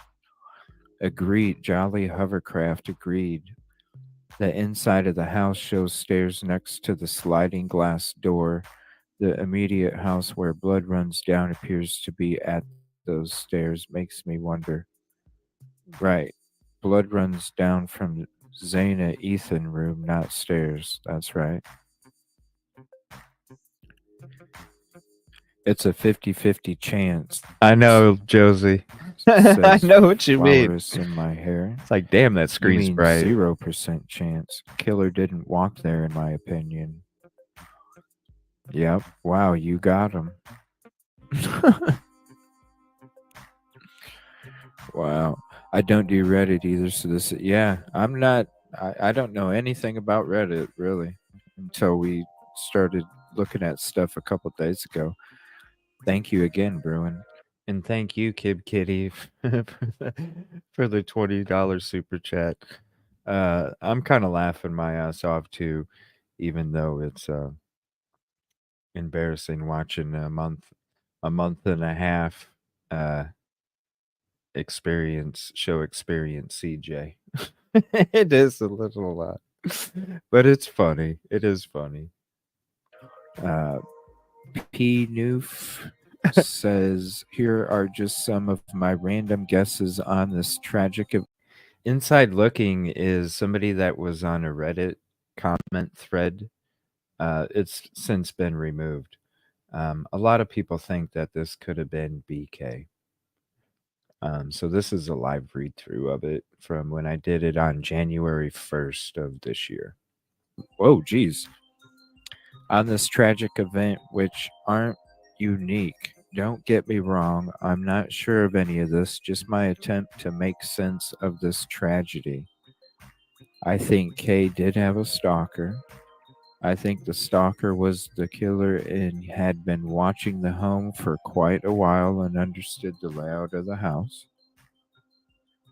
Agreed. Jolly Hovercraft agreed. The inside of the house shows stairs next to the sliding glass door. The immediate house where blood runs down appears to be at those stairs. Makes me wonder. Right. Blood runs down from Zaina Ethan room, not stairs. That's right. It's a 50-50 chance, I know, Josie. says I know what you mean. Flowers in my hair. It's like, damn, that You screen's mean bright. 0% chance. Killer didn't walk there, in my opinion. Yep. Wow, you got him. Wow. I don't do Reddit either, so this, yeah, I'm not, I don't know anything about Reddit, really, until we started looking at stuff a couple days ago. Thank you again, Bruin. And thank you, Kib Kitty, for the $20 super chat. I'm kind of laughing my ass off too, even though it's embarrassing watching a month and a half uh, experience CJ. It is a little but it's funny. It is funny. Uh, P. Noof says, here are just some of my random guesses on this tragic event. Inside Looking is somebody that was on a Reddit comment thread. It's since been removed. A lot of people think that this could have been BK. So this is a live read through of it from when I did it on January 1st of this year. Whoa, geez. On this tragic event, which aren't unique. Don't get me wrong, I'm not sure of any of this, just my attempt to make sense of this tragedy. I think Kay did have a stalker. I think the stalker was the killer and had been watching the home for quite a while and understood the layout of the house.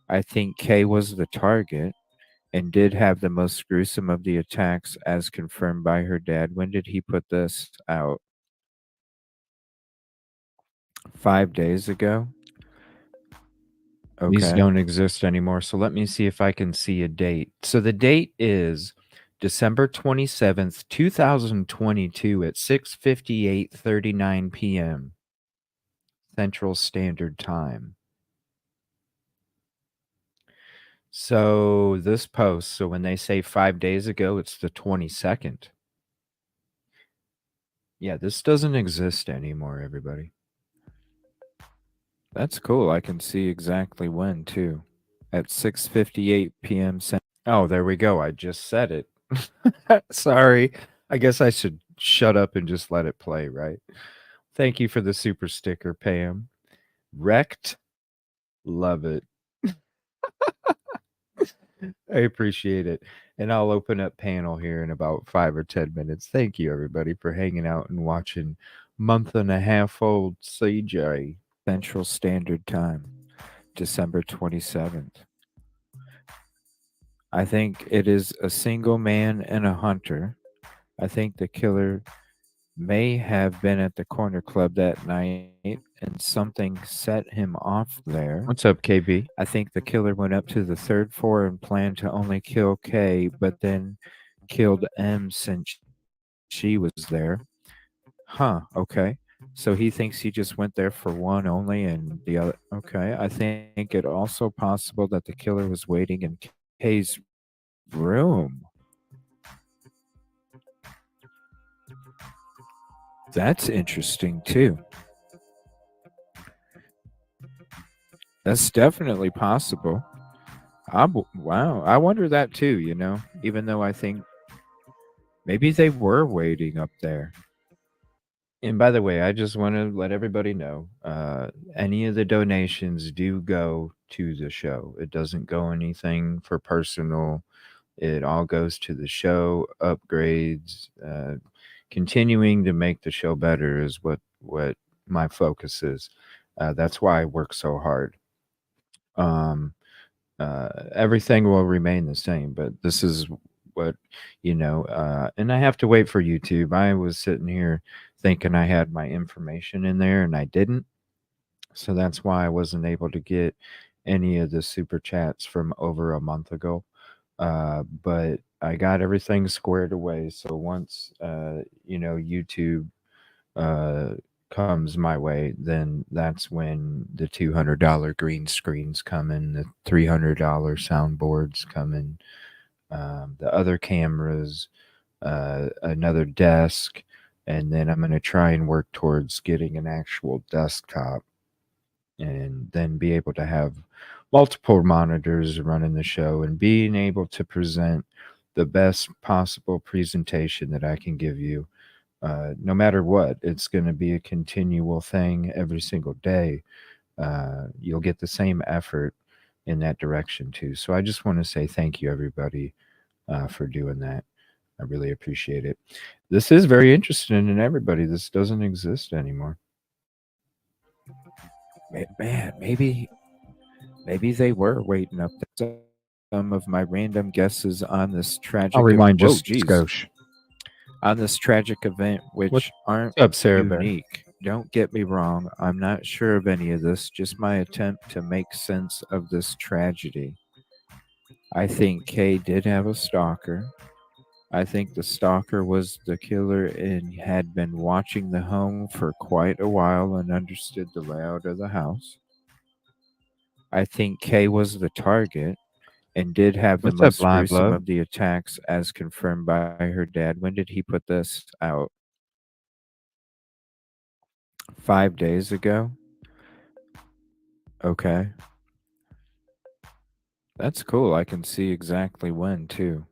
I think Kay was the target and did have the most gruesome of the attacks as confirmed by her dad. When did he put this out? 5 days ago? These Okay. don't exist anymore. So let me see if I can see a date. So the date is December 27th, 2022 at 6:58:39 p.m. Central Standard Time. So this post, so when they say 5 days ago, it's the 22nd. Yeah, this doesn't exist anymore, everybody. That's cool. I can see exactly when too. At 6:58 p.m. Oh, there we go. I just said it. Sorry. I guess I should shut up and just let it play, right? Thank you for the super sticker, Pam. Wrecked. Love it. I appreciate it. And I'll open up panel here in about 5 or 10 minutes. Thank you, everybody, for hanging out and watching month and a half old CJ. Central Standard Time, December 27th. I think it is a single man and a hunter. I think the killer may have been at the corner club that night and something set him off there. What's up, KB? I think the killer went up to the third floor and planned to only kill K, but then killed M since she was there. Huh, okay. So he thinks he just went there for one only and the other. Okay, I think it also possible that the killer was waiting in K's room. That's interesting too. That's definitely possible. Wow, I wonder that too, even though I think maybe they were waiting up there. And by the way, I just want to let everybody know any of the donations do go to the show. It doesn't go anything for personal. It all goes to the show, upgrades, continuing to make the show better is what my focus is. That's why I work so hard. Um, Everything will remain the same, but this is what and I have to wait for YouTube. I was sitting here thinking I had my information in there and I didn't, so that's why I wasn't able to get any of the super chats from over a month ago. But I got everything squared away, so once YouTube uh comes my way, then that's when the $200 green screens come in, the $300 soundboards come in, the other cameras, another desk, and then I'm going to try and work towards getting an actual desktop and then be able to have multiple monitors running the show and being able to present the best possible presentation that I can give you. No matter what, it's going to be a continual thing every single day. You'll get the same effort in that direction too. So I just want to say thank you, everybody, for doing that. I really appreciate it. This is very interesting in everybody. This doesn't exist anymore. Man, maybe they were waiting up there. Some of my random guesses on this I'll tragic rewind whoa, just geez. skosh. On this tragic event, What's which aren't up, Sarah Bear? unique. Don't get me wrong, I'm not sure of any of this, just my attempt to make sense of this tragedy. I think Kay did have a stalker. I think the stalker was the killer and had been watching the home for quite a while and understood the layout of the house. I think Kay was the target and did have the What's up, most Live gruesome Love? of the attacks as confirmed by her dad. When did he put this out? 5 days ago? Okay. That's cool. I can see exactly when too.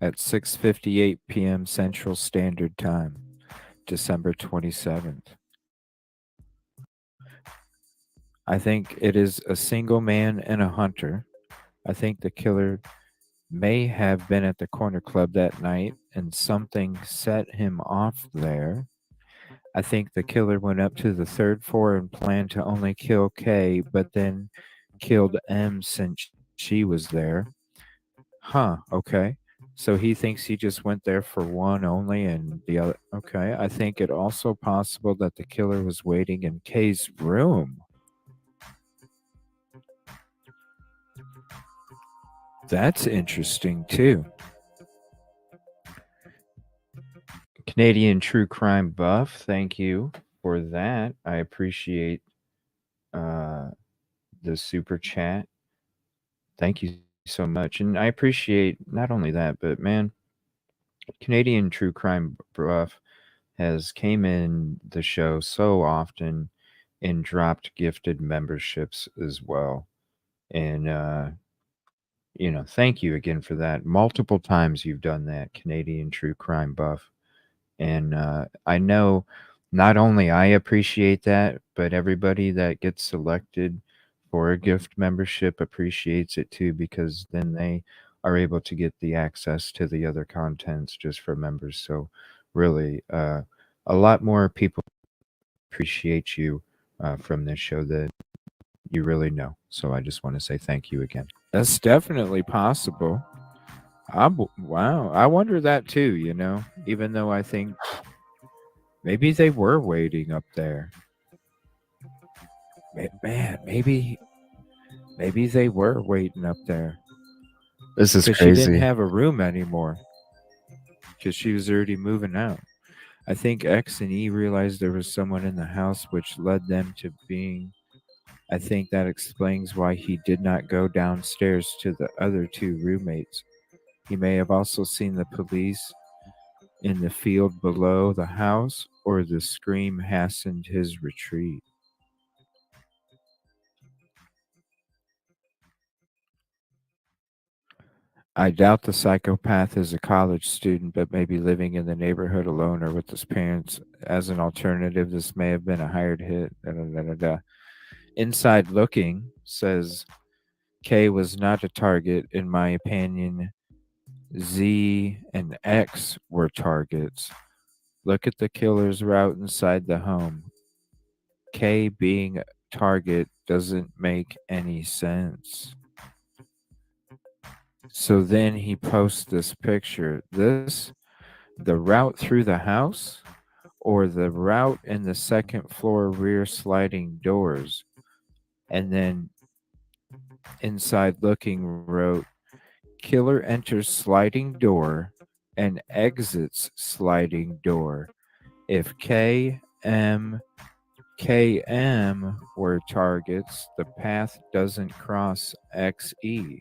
At 6:58 p.m. Central Standard Time, December 27th. I think it is a single man and a hunter. I think the killer may have been at the corner club that night and something set him off there. I think the killer went up to the third floor and planned to only kill K, but then killed M since she was there. Huh, okay. So he thinks he just went there for one only and the other. Okay, I think it also possible that the killer was waiting in K's room. That's interesting too. Canadian true crime buff. Thank you for that. I appreciate uh, the super chat. Thank you so much. And I appreciate not only that, but man, Canadian True Crime Buff has came in the show so often and dropped gifted memberships as well. And thank you again for that. Multiple times you've done that, Canadian True Crime Buff. And I know not only I appreciate that, but everybody that gets selected for a gift membership appreciates it too, because then they are able to get the access to the other contents just for members. So, really, a lot more people appreciate you from this show that you really know. So, I just want to say thank you again. That's definitely possible. Wow. I wonder that too, even though I think maybe they were waiting up there. Man, maybe they were waiting up there This is because she didn't crazy. have a room anymore because she was already moving out. I think X and E realized there was someone in the house, which led them to being. I think that explains why he did not go downstairs to the other two roommates. He may have also seen the police in the field below the house, or the scream hastened his retreat. I doubt the psychopath is a college student, but maybe living in the neighborhood alone or with his parents. As an alternative, this may have been a hired hit. Da, da, da, da, da. Inside Looking says K was not a target. In my opinion, Z and X were targets. Look at the killer's route inside the home. K being a target doesn't make any sense. So then he posts this picture. The route through the house, or the route in the second floor rear sliding doors. And then Inside Looking wrote, Killer enters sliding door and exits sliding door. If KM were targets, the path doesn't cross XE.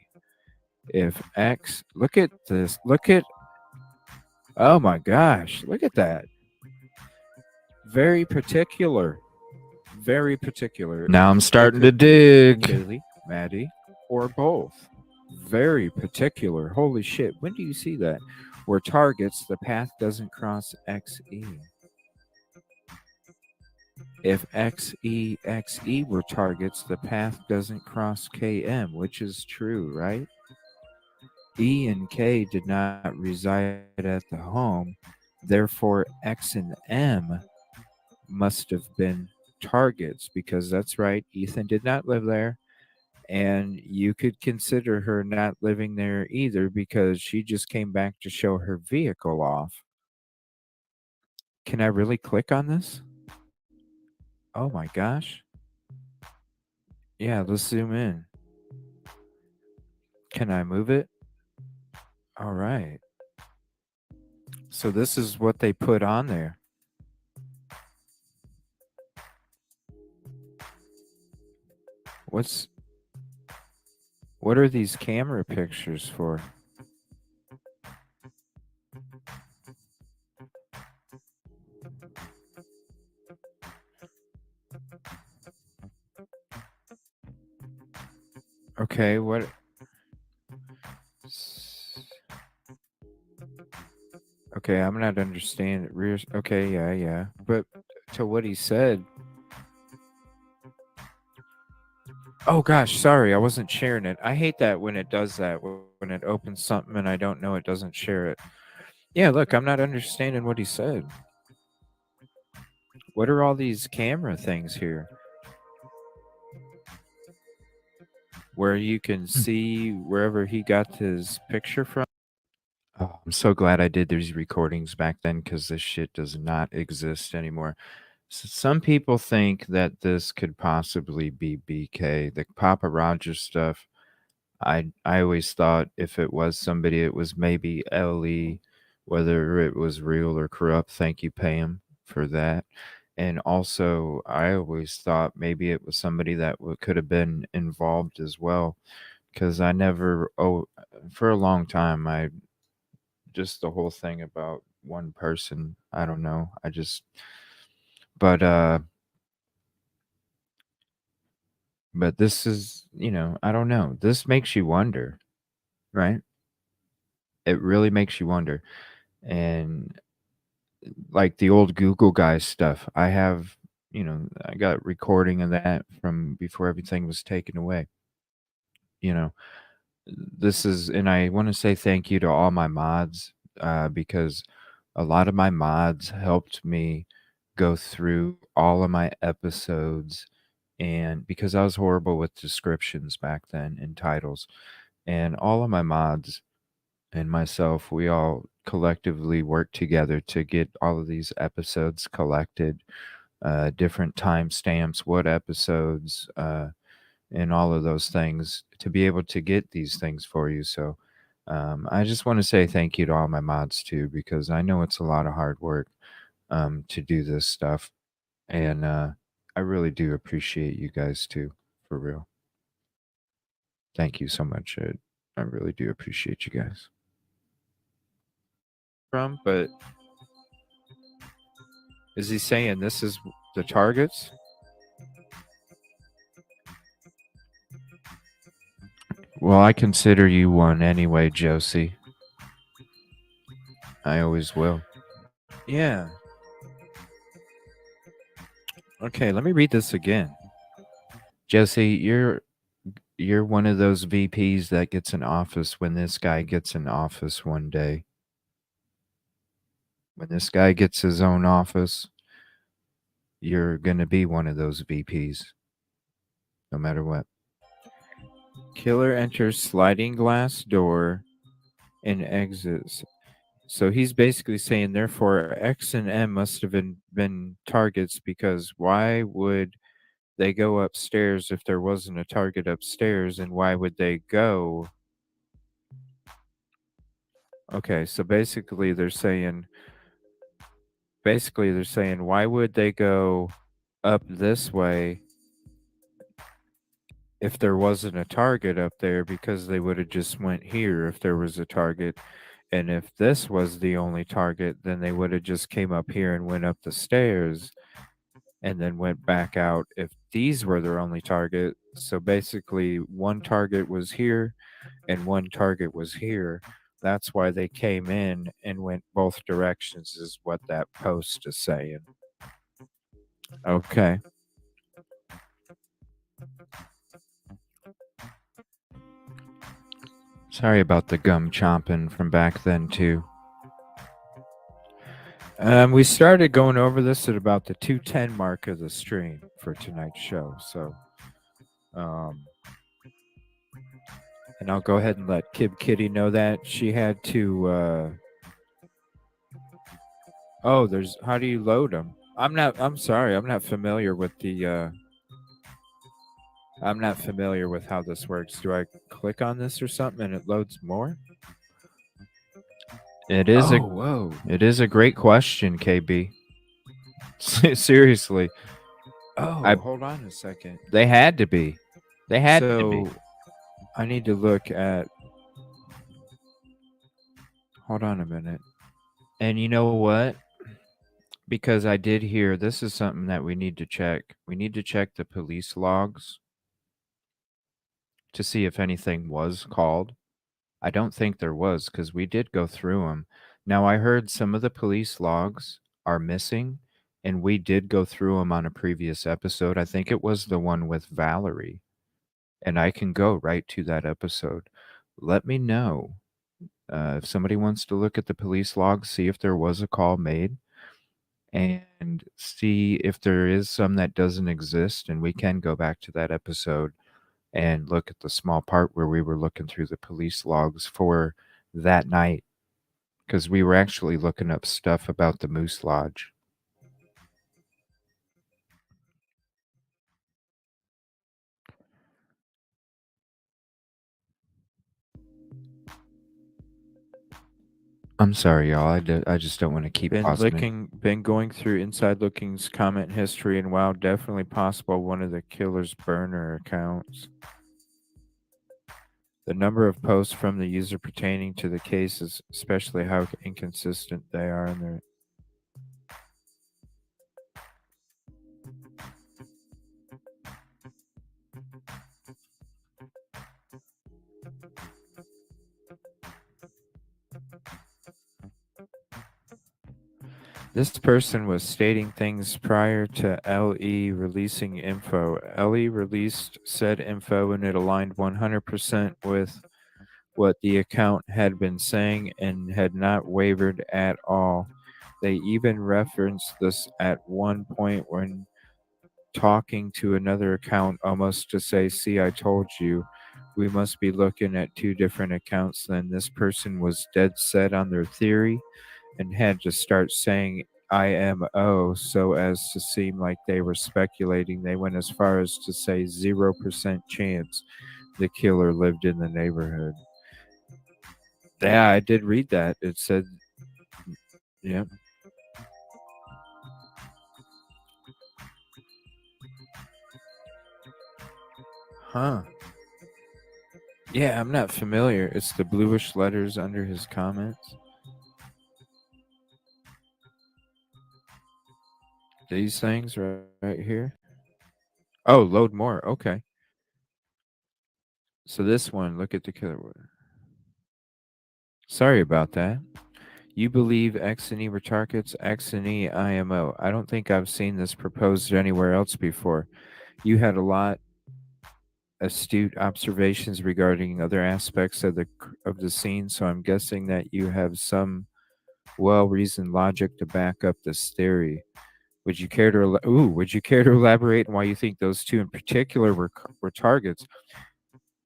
If X, look at this, oh my gosh, look at that. Very particular, very particular. Now I'm It starting to could be dig. Kaylee, Maddie, or both. Very particular. Holy shit. When do you see that? Where targets, the path doesn't cross XE. If XE were targets, the path doesn't cross KM, which is true, right? E and K did not reside at the home, therefore X and M must have been targets, because that's right, Ethan did not live there. And you could consider her not living there either, because she just came back to show her vehicle off. Can I really click on this? Oh my gosh. Yeah, let's zoom in. Can I move it? All right. So this is what they put on there. What's what are these camera pictures for? Okay, what? Okay, I'm not understanding. Rear. Okay, yeah, yeah. But to what he said. Oh gosh, sorry, I wasn't sharing it. I hate that when it does that. When it opens something and I don't know, it doesn't share it. Yeah, look, I'm not understanding what he said. What are all these camera things here? Where you can see wherever he got his picture from? Oh, I'm so glad I did these recordings back then, because this shit does not exist anymore. Some people think that this could possibly be BK. The Papa Rogers stuff, I always thought if it was somebody, it was maybe LE, whether it was real or corrupt. Thank you, Pam, for that. And also, I always thought maybe it was somebody that could have been involved as well. because I never, oh, for a long time, I just the whole thing about one person, I don't know. I just, but, but this is, I don't know. This makes you wonder, right? It really makes you wonder. And like the old Google guys stuff, I got recording of that from before everything was taken away. You know, this is, and I want to say thank you to all my mods, because a lot of my mods helped me go through all of my episodes. And because I was horrible with descriptions back then and titles, and all of my mods and myself, we all collectively worked together to get all of these episodes collected, different timestamps, what episodes, and all of those things to be able to get these things for you. So I just want to say thank you to all my mods too, because I know it's a lot of hard work, to do this stuff. And I really do appreciate you guys too, for real. Thank you so much. I really do appreciate you guys. But is he saying this is the targets? Well, I consider you one anyway, Josie. I always will. Yeah. Okay, let me read this again. Josie, you're one of those VPs that gets in office when this guy gets in office one day. When this guy gets his own office, you're going to be one of those VPs, no matter what. Killer enters sliding glass door and exits. So he's basically saying, therefore, X and M must have been targets, because why would they go upstairs if there wasn't a target upstairs, and why would they go? Okay, so basically they're saying why would they go up this way if there wasn't a target up there, because they would have just went here if there was a target. And if this was the only target, then they would have just came up here and went up the stairs and then went back out if these were their only target. So basically, one target was here and one target was here. That's why they came in and went both directions, is what that post is saying. Okay. Sorry about the gum chomping from back then, too. We started going over this at about the 2:10 mark of the stream for tonight's show. So, um, and I'll go ahead and let Kib Kitty know that she had to. Oh, how do you load them? I'm sorry. I'm not familiar with the. I'm not familiar with how this works. Do I click on this or something and it loads more? It is whoa. it is a great question, KB. Seriously. Oh, hold on a second. They had to be. They had to be. I need to look at. Hold on a minute. And you know what? Because I did hear, this is something that we need to check. We need to check the police logs to see if anything was called. I don't think there was, because we did go through them. Now, I heard some of the police logs are missing, and we did go through them on a previous episode. I think it was the one with Valerie, and I can go right to that episode. Let me know if somebody wants to look at the police logs, see if there was a call made, and see if there is some that doesn't exist, and we can go back to that episode and look at the small part where we were looking through the police logs for that night, because we were actually looking up stuff about the Moose Lodge. I'm sorry, y'all. I just don't want to keep pausing. Been going through Inside Looking's comment history, and wow, definitely possible one of the killer's burner accounts. The number of posts from the user pertaining to the cases, especially how inconsistent they are in their. This person was stating things prior to LE releasing info. LE released said info and it aligned 100% with what the account had been saying and had not wavered at all. They even referenced this at one point when talking to another account, almost to say, "See, I told you. We must be looking at two different accounts." Then this person was dead set on their theory and had to start saying IMO so as to seem like they were speculating. They went as far as to say 0% chance the killer lived in the neighborhood. Yeah, I did read that. It said, yeah. Huh. Yeah, I'm not familiar. It's the bluish letters under his comments. These things right here. Oh, load more. Okay. So this one, look at the killer word. Sorry about that. You believe X and E were targets, X and E IMO. I don't think I've seen this proposed anywhere else before. You had a lot astute observations regarding other aspects of the scene, so I'm guessing that you have some well-reasoned logic to back up this theory. Would you care to elaborate on why you think those two in particular were targets?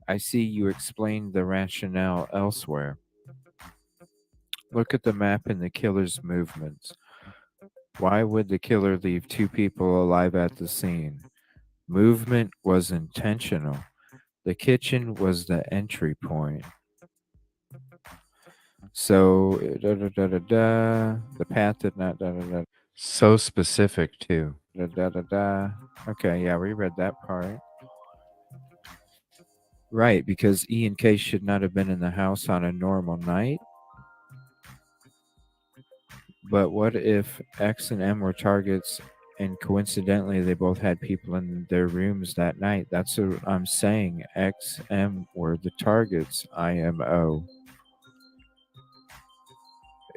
I see you explained the rationale elsewhere. Look at the map and the killer's movements. Why would the killer leave two people alive at the scene? Movement was intentional. The kitchen was the entry point. So, the path did not. So specific too. Okay, yeah, we read that part. Right, because E and K should not have been in the house on a normal night. But what if X and M were targets and coincidentally they both had people in their rooms that night? That's what I'm saying. X, M were the targets. IMO.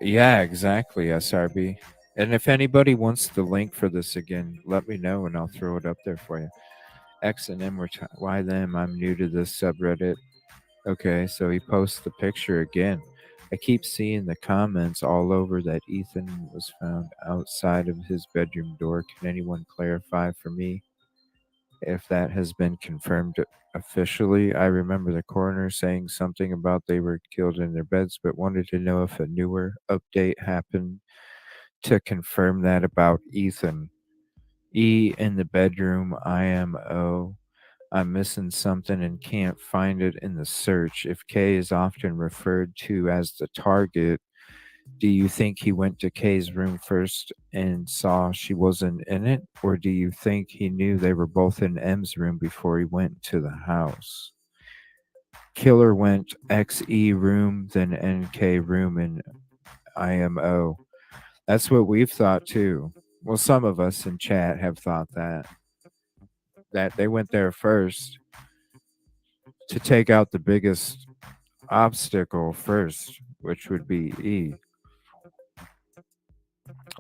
Yeah, exactly, SRB. And if anybody wants the link for this again, let me know and I'll throw it up there for you. X and M were why them? I'm new to this subreddit. Okay, so he posts the picture again. I keep seeing the comments all over that Ethan was found outside of his bedroom door. Can anyone clarify for me if that has been confirmed officially? I remember the coroner saying something about they were killed in their beds, but wanted to know if a newer update happened to confirm that about Ethan. E in the bedroom, IMO. I'm missing something and can't find it in the search. If K is often referred to as the target, do you think he went to K's room first and saw she wasn't in it? Or do you think he knew they were both in M's room before he went to the house? Killer went XE room, then NK room, and IMO. That's what we've thought too. Well, some of us in chat have thought that they went there first to take out the biggest obstacle first, which would be E.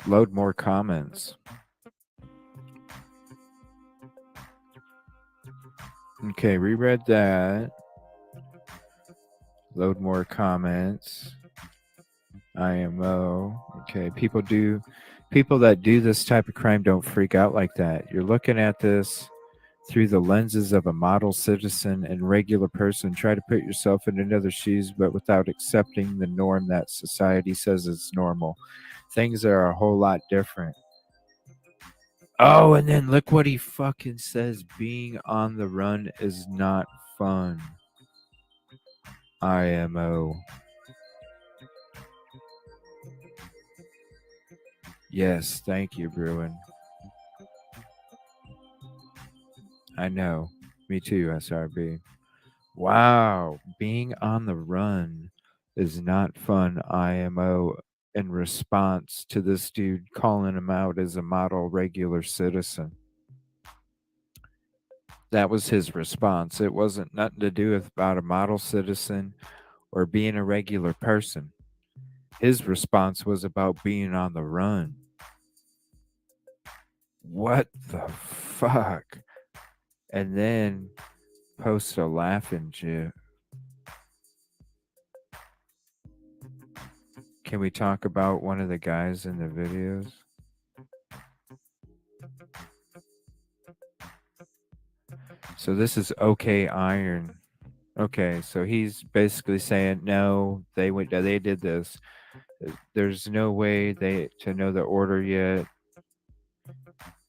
Load more comments. Okay, reread that. Load more comments. IMO. Okay, people that do this type of crime don't freak out like that. You're looking at this through the lenses of a model citizen and regular person. Try to put yourself in another's shoes, but without accepting the norm that society says is normal. Things are a whole lot different. Oh, and then look what he fucking says. Being on the run is not fun. IMO. Yes, thank you, Bruin. I know. Me too, SRB. Wow, being on the run is not fun, IMO, in response to this dude calling him out as a model regular citizen. That was his response. It wasn't nothing to do with about a model citizen or being a regular person. His response was about being on the run. What the fuck? And then post a laughing gif. Can we talk about one of the guys in the videos? So this is OK Iron. Okay, so he's basically saying no, they did this. There's no way they to know the order yet.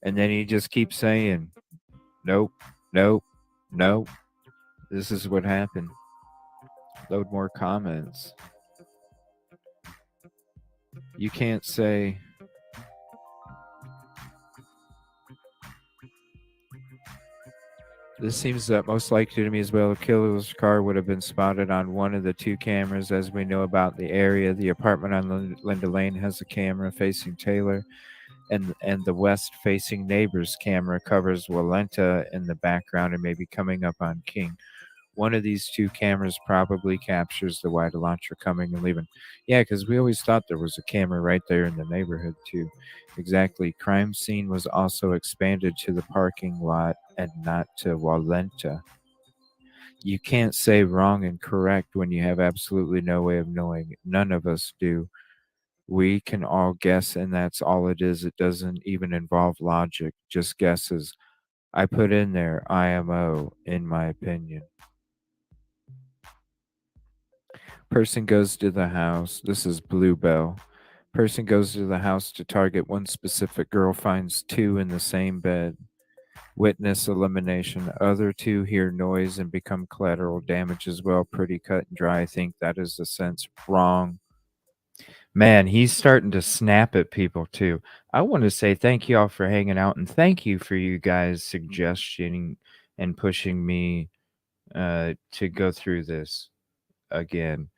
And then he just keeps saying, nope, nope, nope. This is what happened. Load more comments. You can't say this seems that most likely to me as well. The killer's car would have been spotted on one of the two cameras, as we know about the area. The apartment on Linda Lane has a camera facing Taylor, and the west-facing neighbor's camera covers Walenta in the background and maybe coming up on King. One of these two cameras probably captures the wide launcher coming and leaving. Yeah, because we always thought there was a camera right there in the neighborhood too. Exactly. Crime scene was also expanded to the parking lot and not to Walenta. You can't say wrong and correct when you have absolutely no way of knowing. None of us do. We can all guess, and that's all it is. It doesn't even involve logic, just guesses. I put in there IMO, in my opinion. Person goes to the house. This is Bluebell. Person goes to the house to target one specific girl, finds two in the same bed. Witness elimination. Other two hear noise and become collateral damage as well. Pretty cut and dry. I think that is the sense. Wrong. Man, he's starting to snap at people too. I want to say thank you all for hanging out and thank you for you guys suggesting and pushing me to go through this again.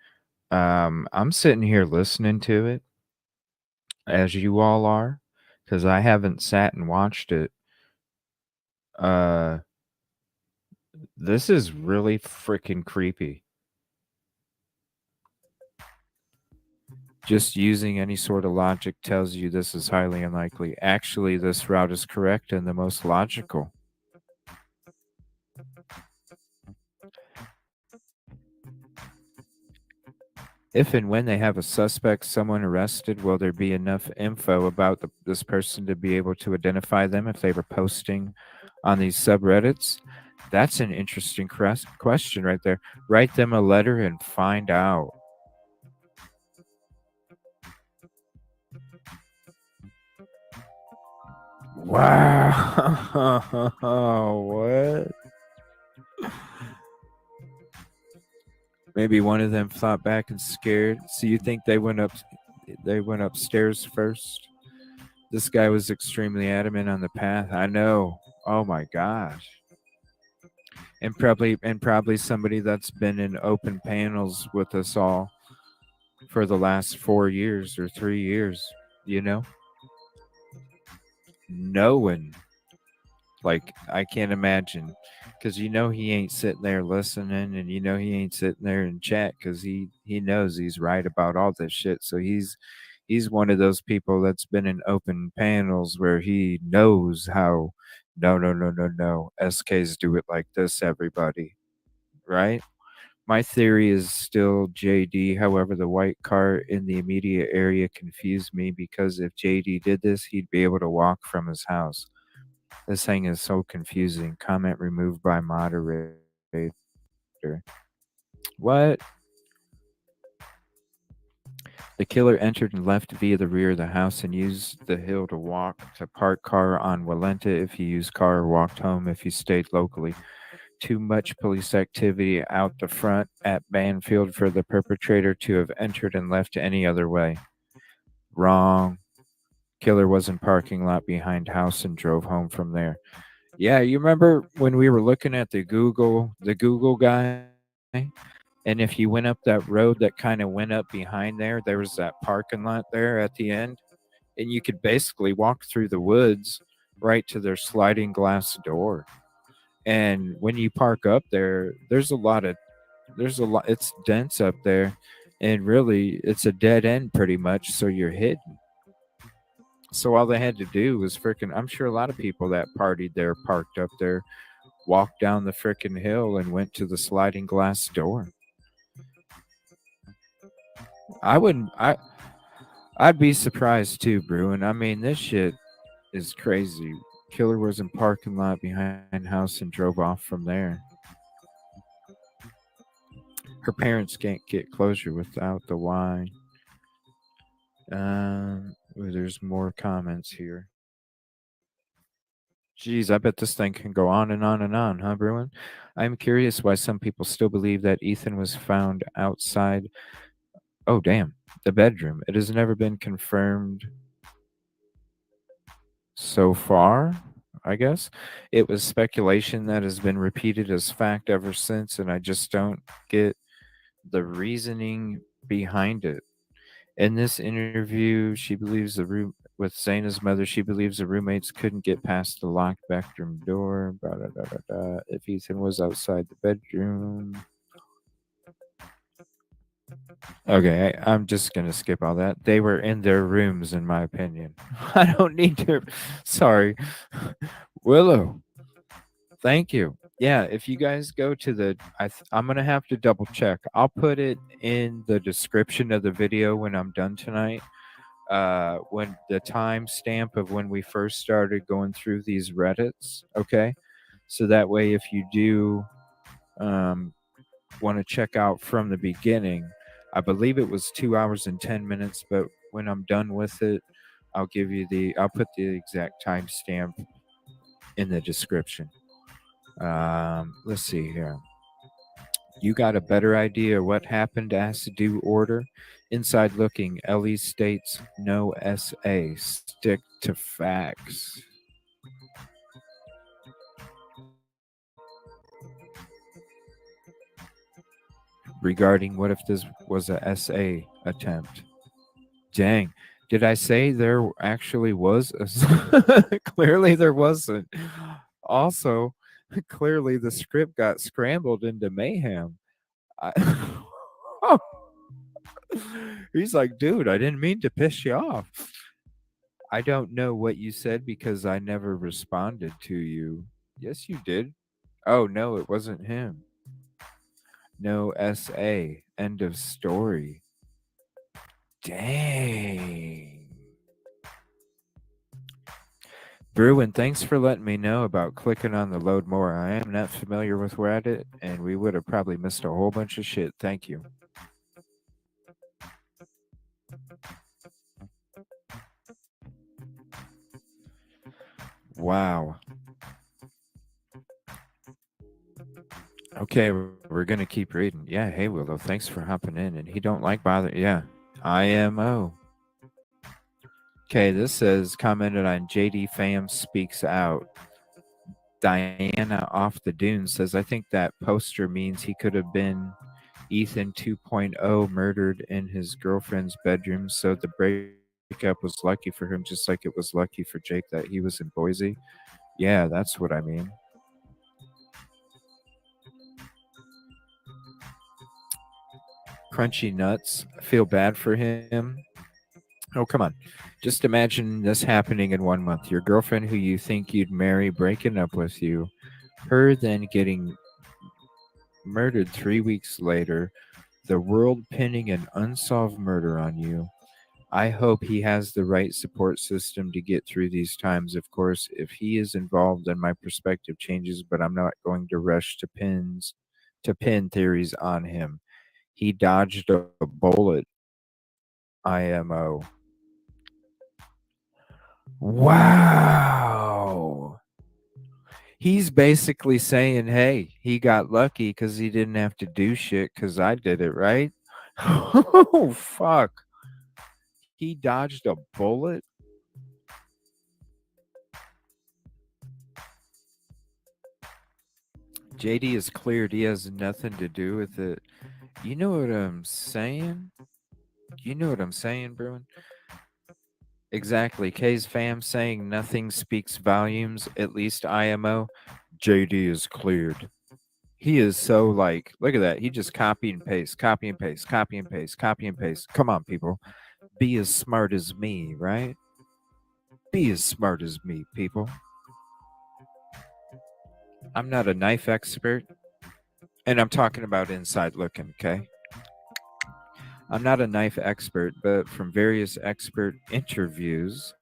I'm sitting here listening to it as you all are because I haven't sat and watched it. Uh, this is really freaking creepy. Just using any sort of logic tells you this is highly unlikely. Actually, this route is correct and the most logical. If and when they have a suspect, someone arrested, will there be enough info about this person to be able to identify them if they were posting on these subreddits? That's an interesting question right there. Write them a letter and find out. Wow. What? Maybe one of them fought back and scared. So you think they went upstairs first? This guy was extremely adamant on the path. I know. Oh my gosh. And probably somebody that's been in open panels with us all for the last 4 years or 3 years, you know? Knowing, like, I can't imagine, because he ain't sitting there listening, and he ain't sitting there in chat, because he knows he's right about all this shit. So he's one of those people that's been in open panels where he knows how. No, no, no, no, no, SKs do it like this, everybody, right? My theory is still JD. However, the white car in the immediate area confused me, because if JD did this, he'd be able to walk from his house. This thing is so confusing. Comment removed by moderator. What? The killer entered and left via the rear of the house and used the hill to walk to park car on Walenta if he used car, or walked home if he stayed locally. Too much police activity out the front at Banfield for the perpetrator to have entered and left any other way. Wrong. Killer was in parking lot behind house and drove home from there. Yeah, you remember when we were looking at the Google guy? And if you went up that road that kind of went up behind there was that parking lot there at the end, and you could basically walk through the woods right to their sliding glass door. And when you park up there, there's a lot it's dense up there, and really it's a dead end pretty much, so you're hidden. So all they had to do was freaking, I'm sure a lot of people that partied there parked up there, walked down the freaking hill and went to the sliding glass door. I wouldn't I'd be surprised too, Bruin. I mean, this shit is crazy. Killer was in parking lot behind house and drove off from there. Her parents can't get closure without the why. There's more comments here. Geez, I bet this thing can go on and on and on, huh, Bruin? I'm curious why some people still believe that Ethan was found outside. Oh, damn. The bedroom. It has never been confirmed so far, I guess. It was speculation that has been repeated as fact ever since, and I just don't get the reasoning behind it. In this interview, she believes the room with Zaina's mother, she believes the roommates couldn't get past the locked bedroom door. Blah, blah, blah, blah, blah. If Ethan was outside the bedroom. Okay, I'm just gonna skip all that. They were in their rooms, in my opinion. I don't need to. Sorry, Willow. Thank you. Yeah, if you guys go to I'm gonna have to double check. I'll put it in the description of the video when I'm done tonight. When the timestamp of when we first started going through these Reddits. Okay, so that way, if you do um, want to check out from the beginning, I believe it was 2 hours and 10 minutes. But when I'm done with it, I'll put the exact timestamp in the description. Let's see here. You got a better idea what happened as to do order? Inside looking, Ellie states no SA. Stick to facts. Regarding what if this was a SA attempt? Dang. Did I say there actually was clearly there wasn't. Also, clearly the script got scrambled into mayhem. I... He's like, dude, I didn't mean to piss you off. I don't know what you said because I never responded to you. Yes, you did. Oh, no, it wasn't him. No SA. End of story. Dang. Bruin, thanks for letting me know about clicking on the load more. I am not familiar with Reddit, and we would have probably missed a whole bunch of shit. Thank you. Wow. Okay, we're gonna keep reading. Yeah, hey Willow, thanks for hopping in. And he don't like bother. Yeah, IMO. Okay, this says commented on JD Fam speaks out. Diana off the dunes says, I think that poster means he could have been Ethan 2.0 murdered in his girlfriend's bedroom. So the breakup was lucky for him, just like it was lucky for Jake that he was in Boise. Yeah, that's what I mean. Crunchy nuts. I feel bad for him. Oh, come on. Just imagine this happening in 1 month. Your girlfriend, who you think you'd marry, breaking up with you, her then getting murdered 3 weeks later, the world pinning an unsolved murder on you. I hope he has the right support system to get through these times. Of course, if he is involved, then my perspective changes, but I'm not going to rush to pin theories on him. He dodged a bullet. IMO. Wow. He's basically saying, hey, he got lucky because he didn't have to do shit because I did it, right? Oh, fuck. He dodged a bullet? JD is cleared. He has nothing to do with it. You know what I'm saying? You know what I'm saying, Bruin? Exactly. K's fam saying nothing speaks volumes, at least IMO. JD is cleared. He is so like, look at that. He just copy and paste, copy and paste, copy and paste, copy and paste. Come on, people. Be as smart as me, right? Be as smart as me, people. I'm not a knife expert, and I'm talking about inside looking, okay? I'm not a knife expert, but from various expert interviews,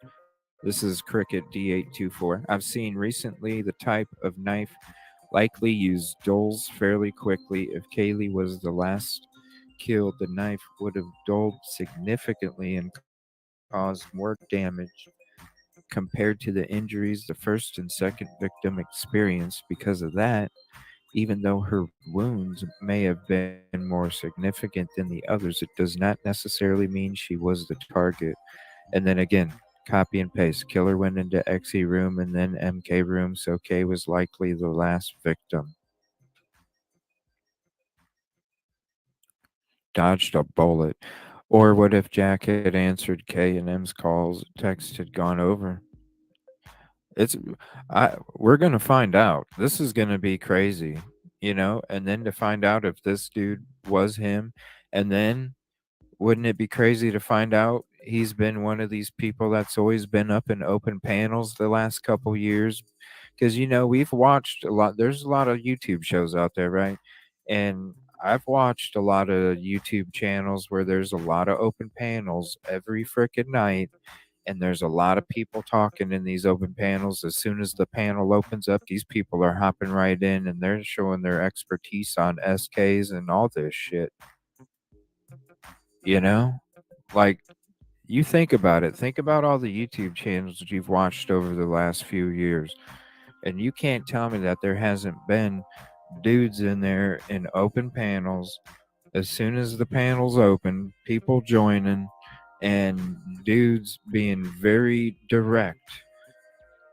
this is Cricket D824. I've seen recently the type of knife likely used dulls fairly quickly. If Kaylee was the last killed, the knife would have dulled significantly and caused more damage compared to the injuries the first and second victim experienced. Because of that, even though her wounds may have been more significant than the others, it does not necessarily mean she was the target. And then again, copy and paste. Killer went into XE room and then MK room, so K was likely the last victim. Dodged a bullet. Or what if Jack had answered K and M's calls, text had gone over? It's we're gonna find out. This is gonna be crazy, and then to find out if this dude was him, and then wouldn't it be crazy to find out he's been one of these people that's always been up in open panels the last couple years? Because we've watched a lot. There's a lot of YouTube shows out there, right? And I've watched a lot of YouTube channels where there's a lot of open panels every freaking night, and there's a lot of people talking in these open panels. As soon as the panel opens up, these people are hopping right in and they're showing their expertise on SKs and all this shit. You know? Like, you think about it. Think about all the YouTube channels that you've watched over the last few years. And you can't tell me that there hasn't been dudes in there in open panels. As soon as the panels open, people joining and dudes being very direct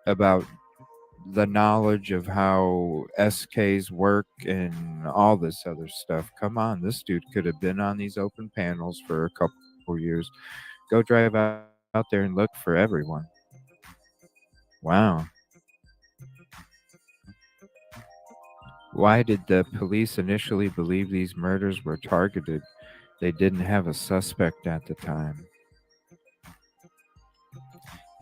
about the knowledge of how SKs work and all this other stuff. Come on, this dude could have been on these open panels for a couple years. Go drive out there and look for everyone. Wow. Why did the police initially believe these murders were targeted? They didn't have a suspect at the time.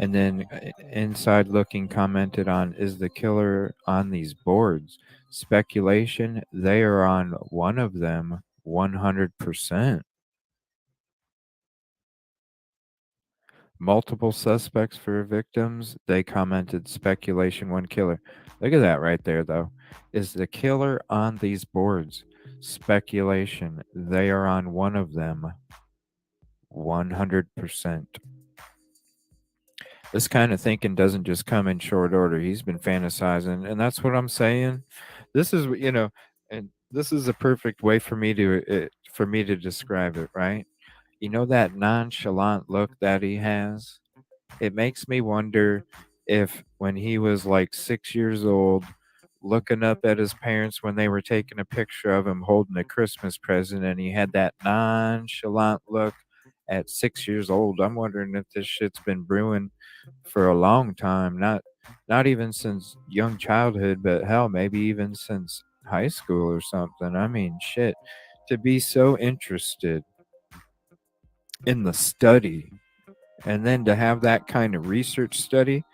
And then Inside Looking commented on, is the killer on these boards? Speculation, they are on one of them 100%. Multiple suspects for victims, they commented speculation, one killer. Look at that right there, though. Is the killer on these boards? Speculation, they are on one of them 100%. This kind of thinking doesn't just come in short order. He's been fantasizing, and that's what I'm saying. This is, and this is a perfect way for me to describe it, right? That nonchalant look that he has. It makes me wonder if when he was like 6 years old, looking up at his parents when they were taking a picture of him holding a Christmas present, and he had that nonchalant look at 6 years old. I'm wondering if this shit's been brewing for a long time, not even since young childhood, but hell, maybe even since high school or something. I mean, shit, to be so interested in the study and then to have that kind of research study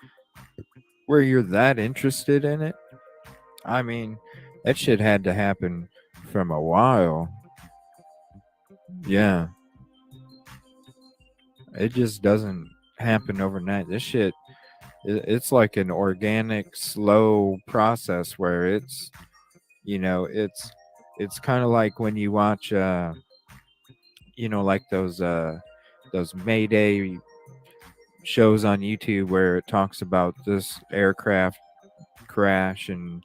where you're that interested in it. I mean, that shit had to happen from a while. Yeah, it just doesn't happen overnight. This shit, it's like an organic, slow process where you know, it's it's kind of like when you watch, like those Mayday shows on YouTube where it talks about this aircraft crash and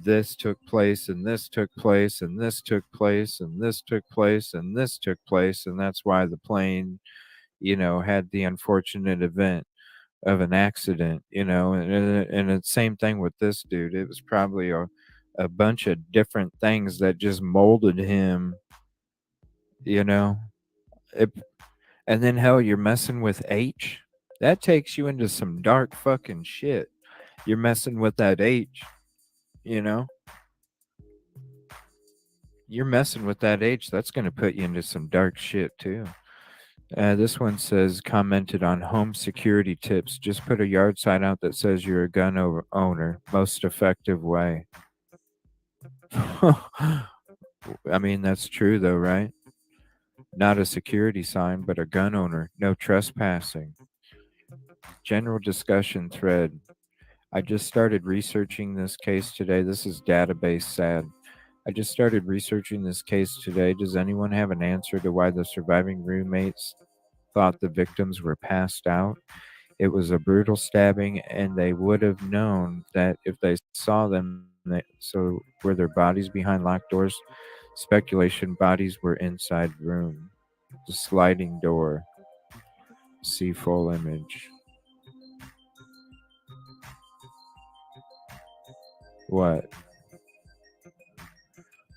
this took place and this took place and this took place and this took place and this took place, and that's why the plane had the unfortunate event of an accident, and it's same thing with this dude. It was probably a bunch of different things that just molded him, you know. It, and then hell, you're messing with H. That takes you into some dark fucking shit. You're messing with that H, you know. You're messing with that H. That's going to put you into some dark shit too. This one says commented on home security tips. Just put a yard sign out that says you're a owner. Most effective way. I mean, that's true though, right? Not a security sign, but a gun owner. No trespassing. General discussion thread. I just started researching this case today. This is database sad. I just started researching this case today. Does anyone have an answer to why the surviving roommates thought the victims were passed out? It was a brutal stabbing, and they would have known that if they saw them. So, were their bodies behind locked doors? Speculation bodies were inside room. The sliding door. See full image. What?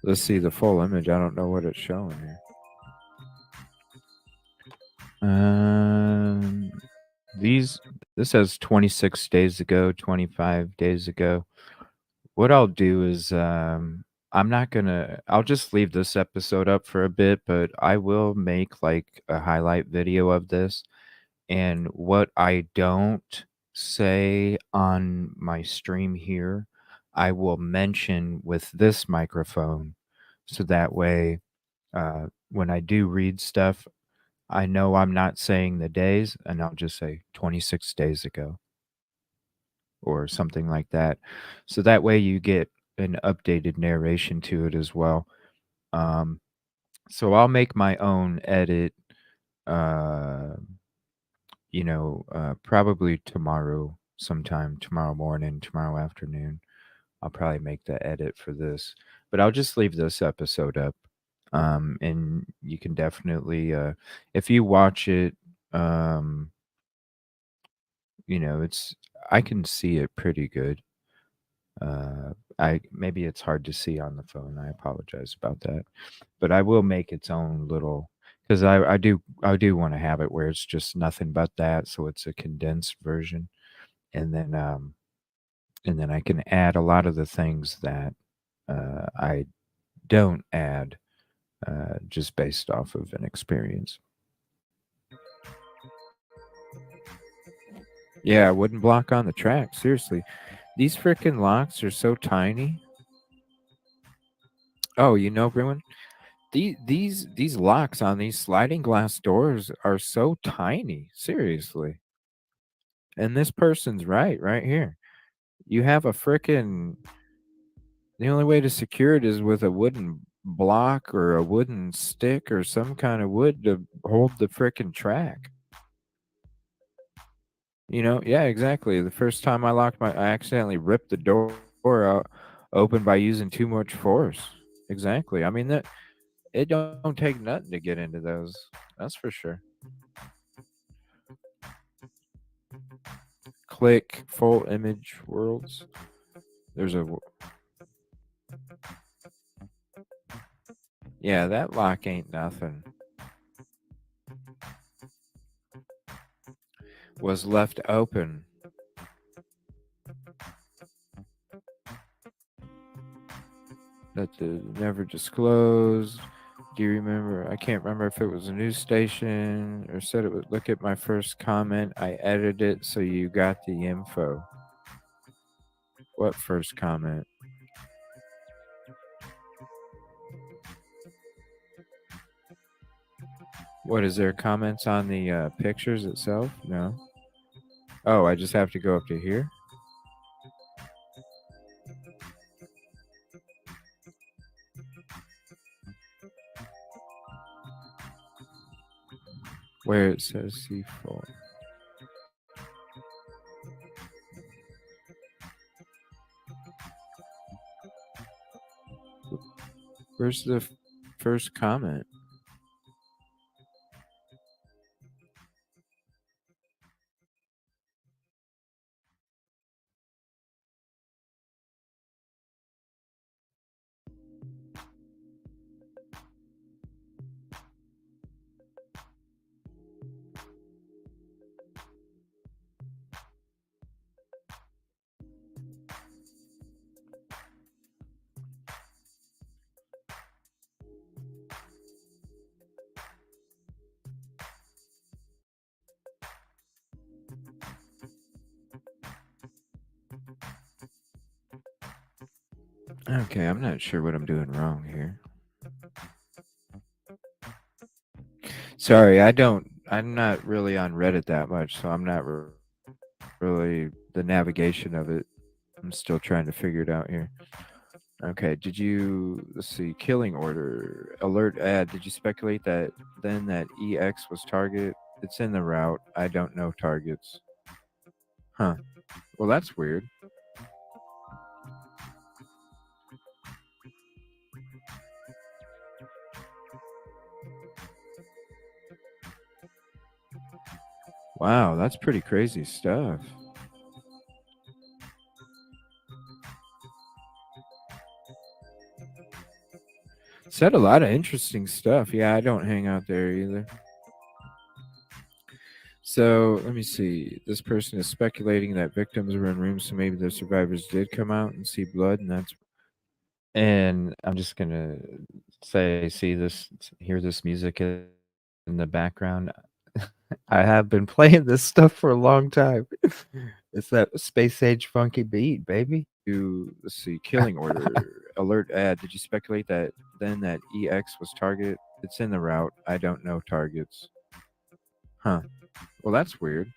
Let's see the full image. I don't know what it's showing here. These this says 26 days ago, 25 days ago. What I'll do is I'm not gonna I'll just leave this episode up for a bit, but I will make like a highlight video of this. And what I don't say on my stream here, I will mention with this microphone. So that way, when I do read stuff, I know I'm not saying the days, and I'll just say 26 days ago or something like that. So that way you get an updated narration to it as well. Um, so I'll make my own edit, uh, probably tomorrow, sometime tomorrow morning, tomorrow afternoon. I'll probably make the edit for this, but I'll just leave this episode up. And you can definitely, if you watch it, um, it's I can see it pretty good. I maybe it's hard to see on the phone. I apologize about that, but I will make its own little because I do want to have it where it's just nothing but that, so it's a condensed version, and then I can add a lot of the things that I don't add just based off of an experience. Yeah, I wouldn't block on the track. Seriously, these freaking locks are so tiny. Oh, everyone, these locks on these sliding glass doors are so tiny. Seriously, and this person's right here. You have a freaking. The only way to secure it is with a wooden block or a wooden stick or some kind of wood to hold the freaking track. Yeah, exactly. The first time I accidentally ripped the door out open by using too much force. Exactly. I mean that it don't take nothing to get into those. That's for sure. Click full image worlds. There's a yeah, that lock ain't nothing. Was left open. That never disclosed. Do you remember? I can't remember if it was a news station or said it would look at my first comment. I edited it so you got the info. What first comment? What is there comments on the pictures itself? No. Oh, I just have to go up to here. Where it says C4. Where's the first comment? Okay, I'm not sure what I'm doing wrong here. Sorry, I'm not really on Reddit that much, so I'm not really the navigation of it. I'm still trying to figure it out here. Okay, did you, let's see, killing order, alert ad, did you speculate that then that EX was target? It's in the route. I don't know targets. Huh. Well, that's weird. Wow, that's pretty crazy stuff. Said a lot of interesting stuff. Yeah, I don't hang out there either. So let me see. This person is speculating that victims were in rooms, so maybe the survivors did come out and see blood, and that's. And I'm just gonna say, see this, hear this music in the background. I have been playing this stuff for a long time. It's that space age funky beat, baby. You, let's see, killing order, alert ad. Did you speculate that then that EX was target? It's in the route. I don't know targets. Huh. Well, that's weird.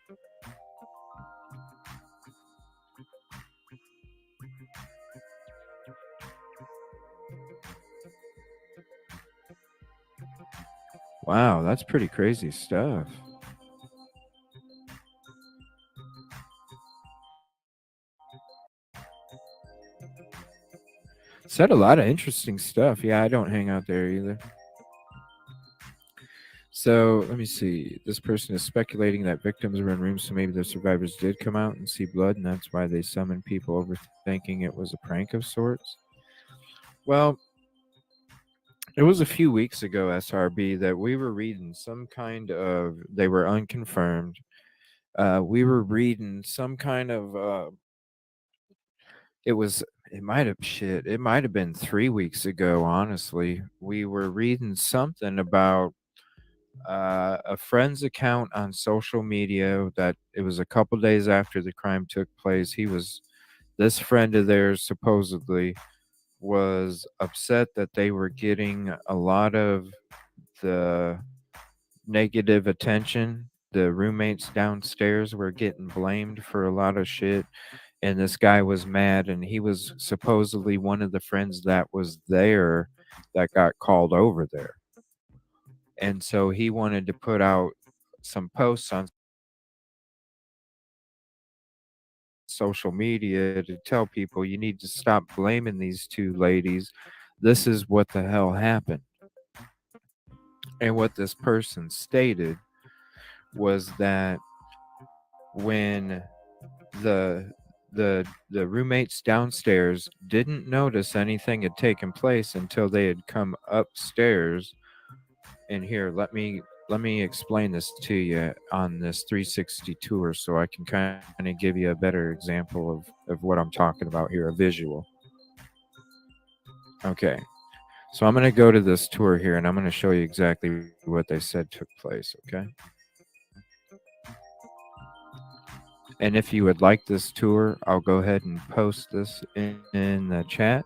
Wow, that's pretty crazy stuff. Said a lot of interesting stuff. Yeah, I don't hang out there either. So let me see. This person is speculating that victims were in rooms, so maybe the survivors did come out and see blood, and that's why they summoned people over thinking it was a prank of sorts. Well, it was a few weeks ago, SRB, that we were reading some kind of, they were unconfirmed. We were reading some kind of, it was, it might have, shit, it might have been 3 weeks ago, honestly. We were reading something about a friend's account on social media that it was a couple days after the crime took place. This friend of theirs supposedly was upset that they were getting a lot of the negative attention. The roommates downstairs were getting blamed for a lot of shit, and this guy was mad, and he was supposedly one of the friends that was there that got called over there. And so he wanted to put out some posts on social media to tell people you need to stop blaming these two ladies. This is what the hell happened. And what this person stated was that when the the roommates downstairs didn't notice anything had taken place until they had come upstairs. And here, let me explain this to you on this 360 tour so I can kind of give you a better example of what I'm talking about here, a visual. Okay. So I'm going to go to this tour here and I'm going to show you exactly what they said took place, okay? And if you would like this tour, I'll go ahead and post this in the chat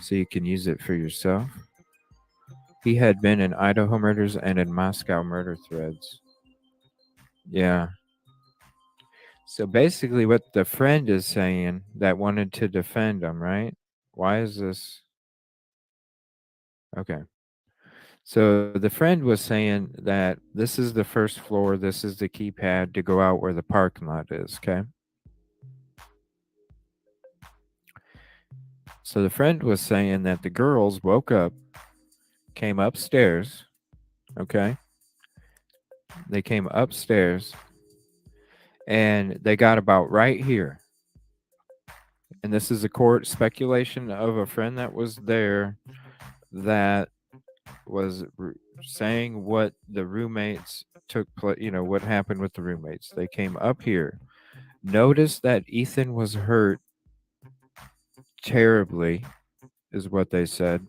so you can use it for yourself. He had been in Idaho murders and in Moscow murder threads. Yeah. So basically, what the friend is saying that wanted to defend him, right? Why is this? Okay. So the friend was saying that this is the first floor, this is the keypad to go out where the parking lot is, okay? So the friend was saying that the girls woke up, came upstairs, okay? They came upstairs and they got about right here. And this is a court speculation of a friend that was there that was saying what the roommates took place, what happened with the roommates. They came up here, noticed that Ethan was hurt terribly, is what they said.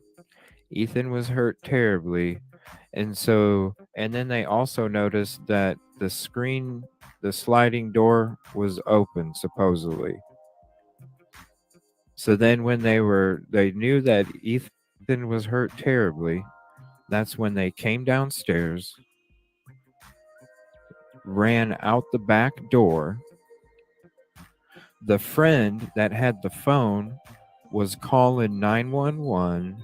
Ethan was hurt terribly. And then they also noticed that the sliding door was open, supposedly. So then when they knew that Ethan was hurt terribly, that's when they came downstairs, ran out the back door. The friend that had the phone was calling 911.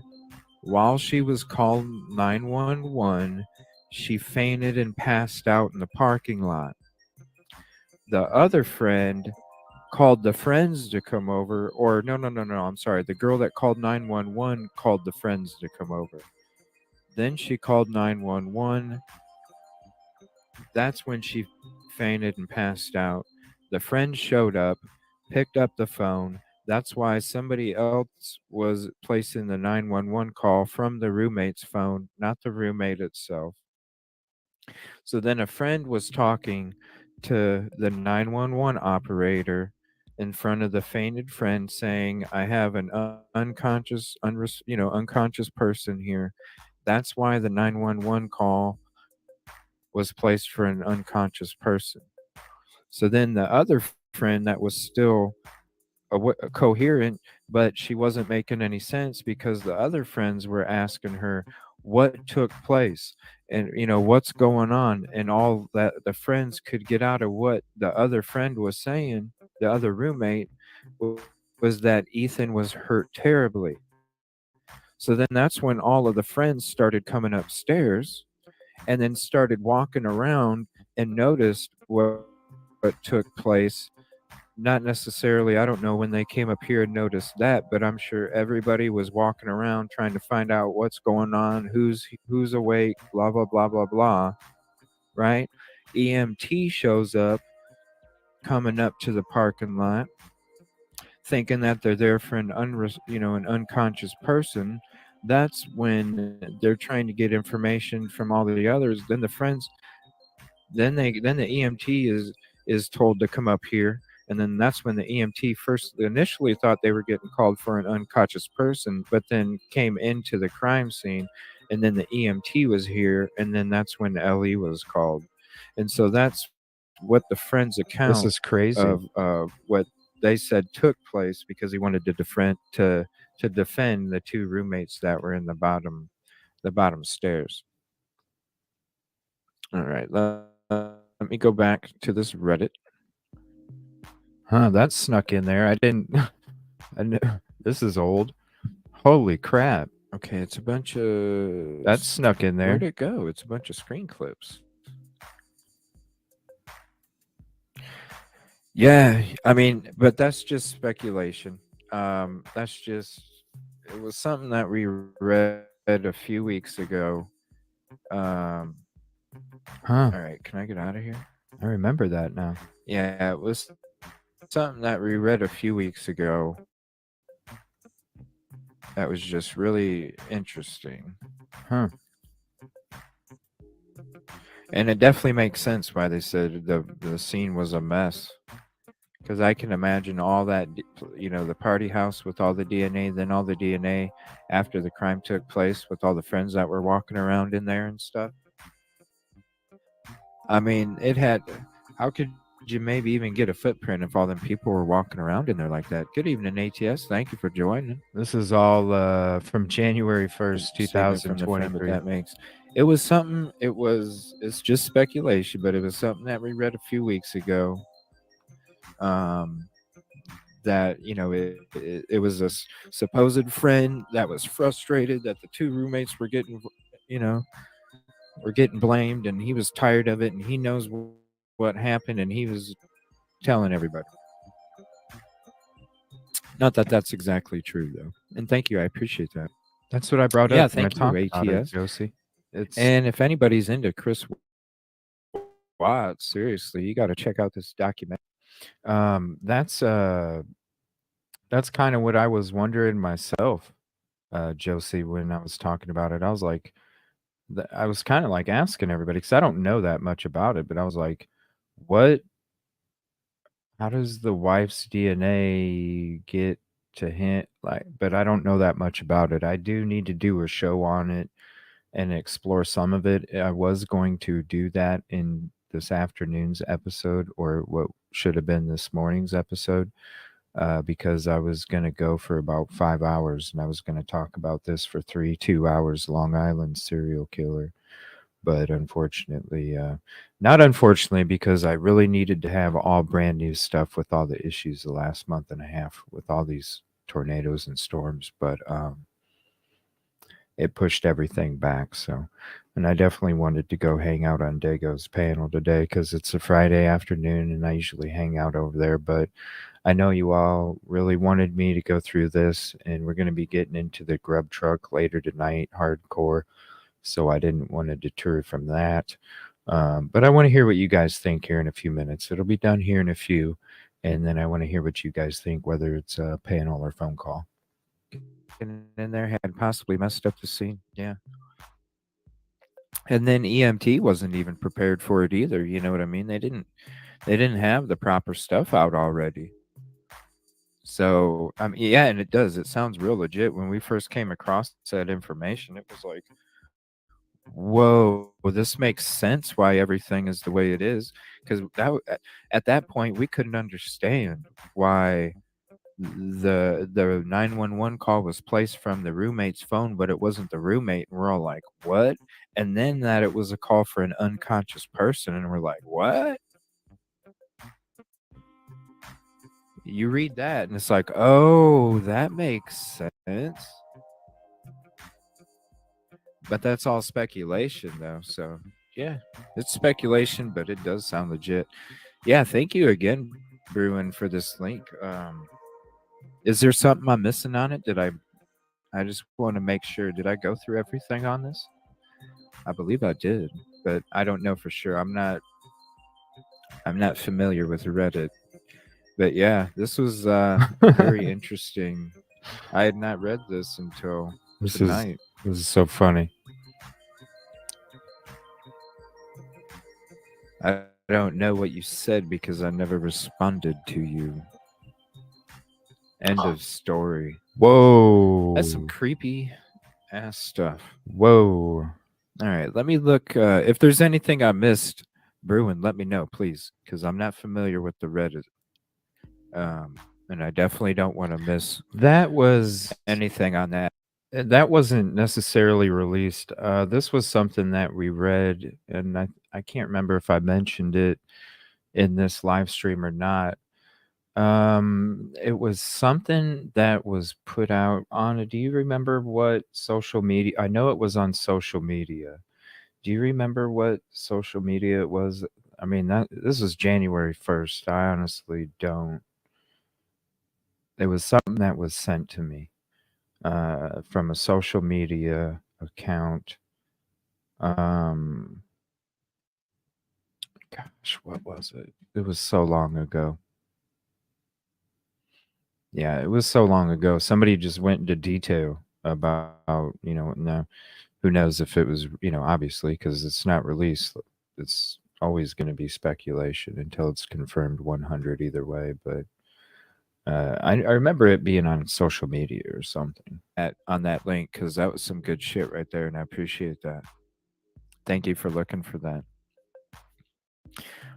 While she was calling 911, she fainted and passed out in the parking lot. The other friend called the friends to come over, or no, I'm sorry. The girl that called 911 called the friends to come over. Then she called 911. That's when she fainted and passed out. The friend showed up, picked up the phone. That's why somebody else was placing the 911 call from the roommate's phone, not the roommate itself. So then a friend was talking to the 911 operator in front of the fainted friend saying, I have an unconscious person here. That's why the 911 call was placed for an unconscious person. So then the other friend that was still coherent, but she wasn't making any sense because the other friends were asking her what took place and what's going on, and all that the friends could get out of what the other friend was saying, the other roommate, was that Ethan was hurt terribly. So then that's when all of the friends started coming upstairs and then started walking around and noticed what took place. Not necessarily, I don't know when they came up here and noticed that, but I'm sure everybody was walking around trying to find out what's going on, who's awake, blah blah blah blah blah, right? EMT shows up coming up to the parking lot thinking that they're there for an unconscious person. That's when they're trying to get information from all the others. Then the friends, then the EMT is told to come up here, and then that's when the EMT first initially thought they were getting called for an unconscious person, but then came into the crime scene, and then the EMT was here, and then that's when LE was called, and so that's what the friend's account This is of crazy. what they said took place, because he wanted to defend the two roommates that were in the bottom stairs. All right, let me go back to this Reddit. Huh, that snuck in there. I didn't I knew, this is old. Holy crap. Okay, it's a bunch of That snuck in where'd there. it go? It's a bunch of screen clips. Yeah, I mean, but that's just speculation. That's just it was something that we read a few weeks ago. Um, all Huh. right, can I get out of here? I remember that now. Yeah, it was something that we read a few weeks ago that was just really interesting. Huh. And it definitely makes sense why they said the scene was a mess. Because I can imagine all that, the party house with all the DNA, then all the DNA after the crime took place with all the friends that were walking around in there and stuff. I mean, how could you maybe even get a footprint if all them people were walking around in there like that? Good evening, ATS. Thank you for joining. This is all from January 1st, Saving it from the friend, but 2023. it was something, it's just speculation, but it was something that we read a few weeks ago. Um, that it was a supposed friend that was frustrated that the two roommates you know were getting blamed, and he was tired of it, and he knows what happened, and he was telling everybody. Not that that's exactly true though, and thank you, I appreciate that. That's what I brought Yeah, up when I thank you, talked about it, ATS. Josie. It's And if anybody's into Chris Watts, seriously, you got to check out this documentary. that's kind of what I was wondering myself, Josie, when I was talking about it. I was like, I was kind of like asking everybody because I don't know that much about it, but I was like, what? How does the wife's DNA get to him? Like, but I don't know that much about it. I do need to do a show on it and explore some of it. I was going to do that in this afternoon's episode, or what should have been this morning's episode. because I was going to go for about 5 hours and I was going to talk about this for 2 hours. Long Island serial killer. But unfortunately, not unfortunately, because I really needed to have all brand new stuff with all the issues the last month and a half with all these tornadoes and storms. But it pushed everything back. So, and I definitely wanted to go hang out on Dago's panel today because it's a Friday afternoon and I usually hang out over there. But I know you all really wanted me to go through this, and we're going to be getting into the grub truck later tonight, hardcore. So I didn't want to deter from that. But I want to hear what you guys think here in a few minutes. It'll be done here in a few. And then I want to hear what you guys think, whether it's a panel or phone call. Getting in there had possibly messed up the scene. Yeah. And then EMT wasn't even prepared for it either. You know what I mean? They didn't have the proper stuff out already. So yeah, and it does. It sounds real legit. When we first came across that information, it was like, whoa, this makes sense why everything is the way it is. Because at that point, we couldn't understand why the 911 call was placed from the roommate's phone, but it wasn't the roommate. And we're all like, what? And then that it was a call for an unconscious person, and we're like, what? You read that, and it's like, oh, that makes sense. But that's all speculation, though. So, yeah, it's speculation, but it does sound legit. Yeah, thank you again, Bruin, for this link. Is there something I'm missing on it? I just want to make sure. Did I go through everything on this? I believe I did, but I don't know for sure. I'm not familiar with Reddit. But yeah, this was very interesting. I had not read this until This is tonight. this is so funny. I don't know what you said because I never responded to you. End of story. Whoa. That's some creepy ass stuff. Whoa. All right, let me look. If there's anything I missed, Bruin, let me know, please, because I'm not familiar with the Reddit. And I definitely don't want to miss That was anything on that. that wasn't necessarily released. This was something that we read, and I can't remember if I mentioned it in this live stream or not. It was something that was put out on. Do you remember what social media? I know it was on social media. Do you remember what social media it was? I mean, that this was January 1st. I honestly don't. It was something that was sent to me from a social media account. Um, Gosh, what was it? It was so long ago. Yeah, it was so long ago. Somebody just went into detail about, now who knows if it was, obviously, because it's not released. It's always going to be speculation until it's confirmed 100 either way. But I remember it being on social media or something. On that link, because that was some good shit right there, and I appreciate that. Thank you for looking for that.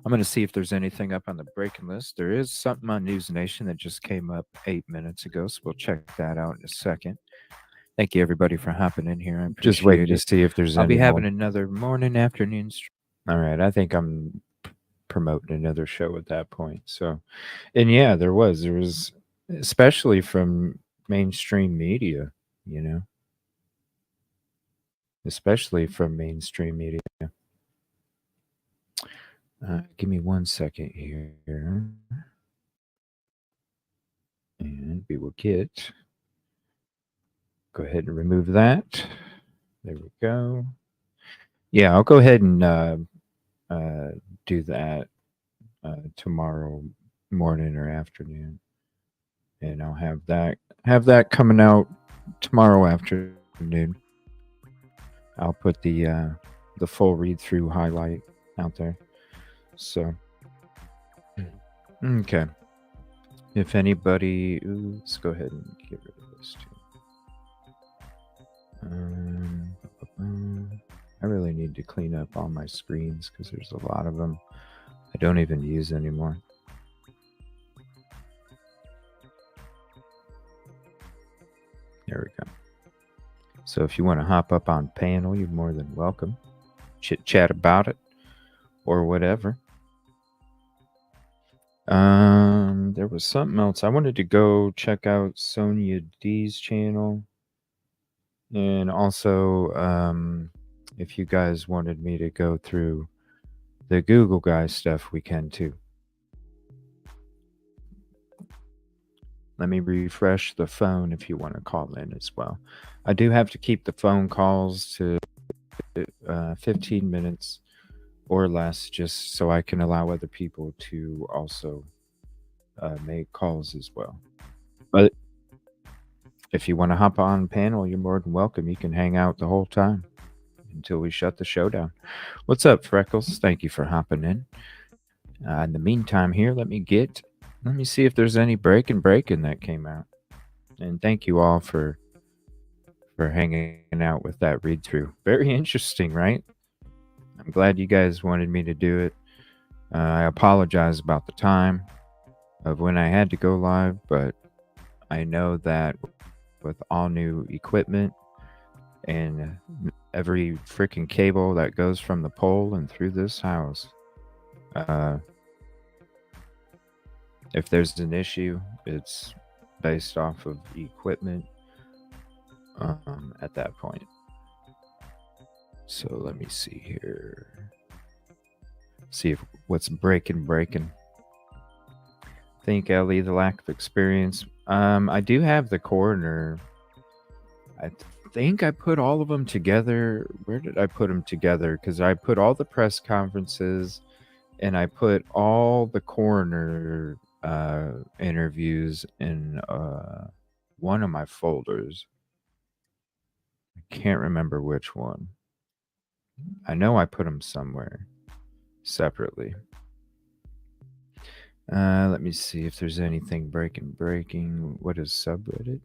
I'm going to see if there's anything up on the breaking list. There is something on News Nation that just came up 8 minutes ago, so we'll check that out in a second. Thank you, everybody, for hopping in here. I appreciate Just waiting to see if there's I'll any be having more. another morning, afternoon stream. All right, I think I'm promoting another show at that point. So, and yeah, there was, especially from mainstream media, especially from mainstream media. Give me 1 second here. And we will go ahead and remove that. There we go. Yeah, I'll go ahead and do that tomorrow morning or afternoon. And I'll have that coming out tomorrow afternoon. I'll put the full read through highlight out there. So okay. If anybody, let's go ahead and get rid of this too. I really need to clean up all my screens because there's a lot of them I don't even use anymore. There we go. So if you want to hop up on panel, you're more than welcome. Chit chat about it or whatever. There was something else. I wanted to go check out Sonia D's channel. And also, if you guys wanted me to go through the Google guy stuff, we can too. Let me refresh the phone if you want to call in as well. I do have to keep the phone calls to 15 minutes or less, just so I can allow other people to also make calls as well. But if you want to hop on panel, you're more than welcome. You can hang out the whole time until we shut the show down. What's up, Freckles? Thank you for hopping in. In the meantime, here, let me see if there's any breaking that came out. And thank you all for hanging out with that read through. Very interesting, right? I'm glad you guys wanted me to do it. I apologize about the time of when I had to go live, but I know that with all new equipment and every freaking cable that goes from the pole and through this house, if there's an issue, it's based off of equipment at that point. So let me see here. See if what's breaking. Think Ellie, the lack of experience. I do have the coroner. I think I put all of them together. Where did I put them together? Because I put all the press conferences and I put all the coroner interviews in one of my folders. I can't remember which one. I know I put them somewhere separately. Let me see if there's anything breaking. What is subreddit?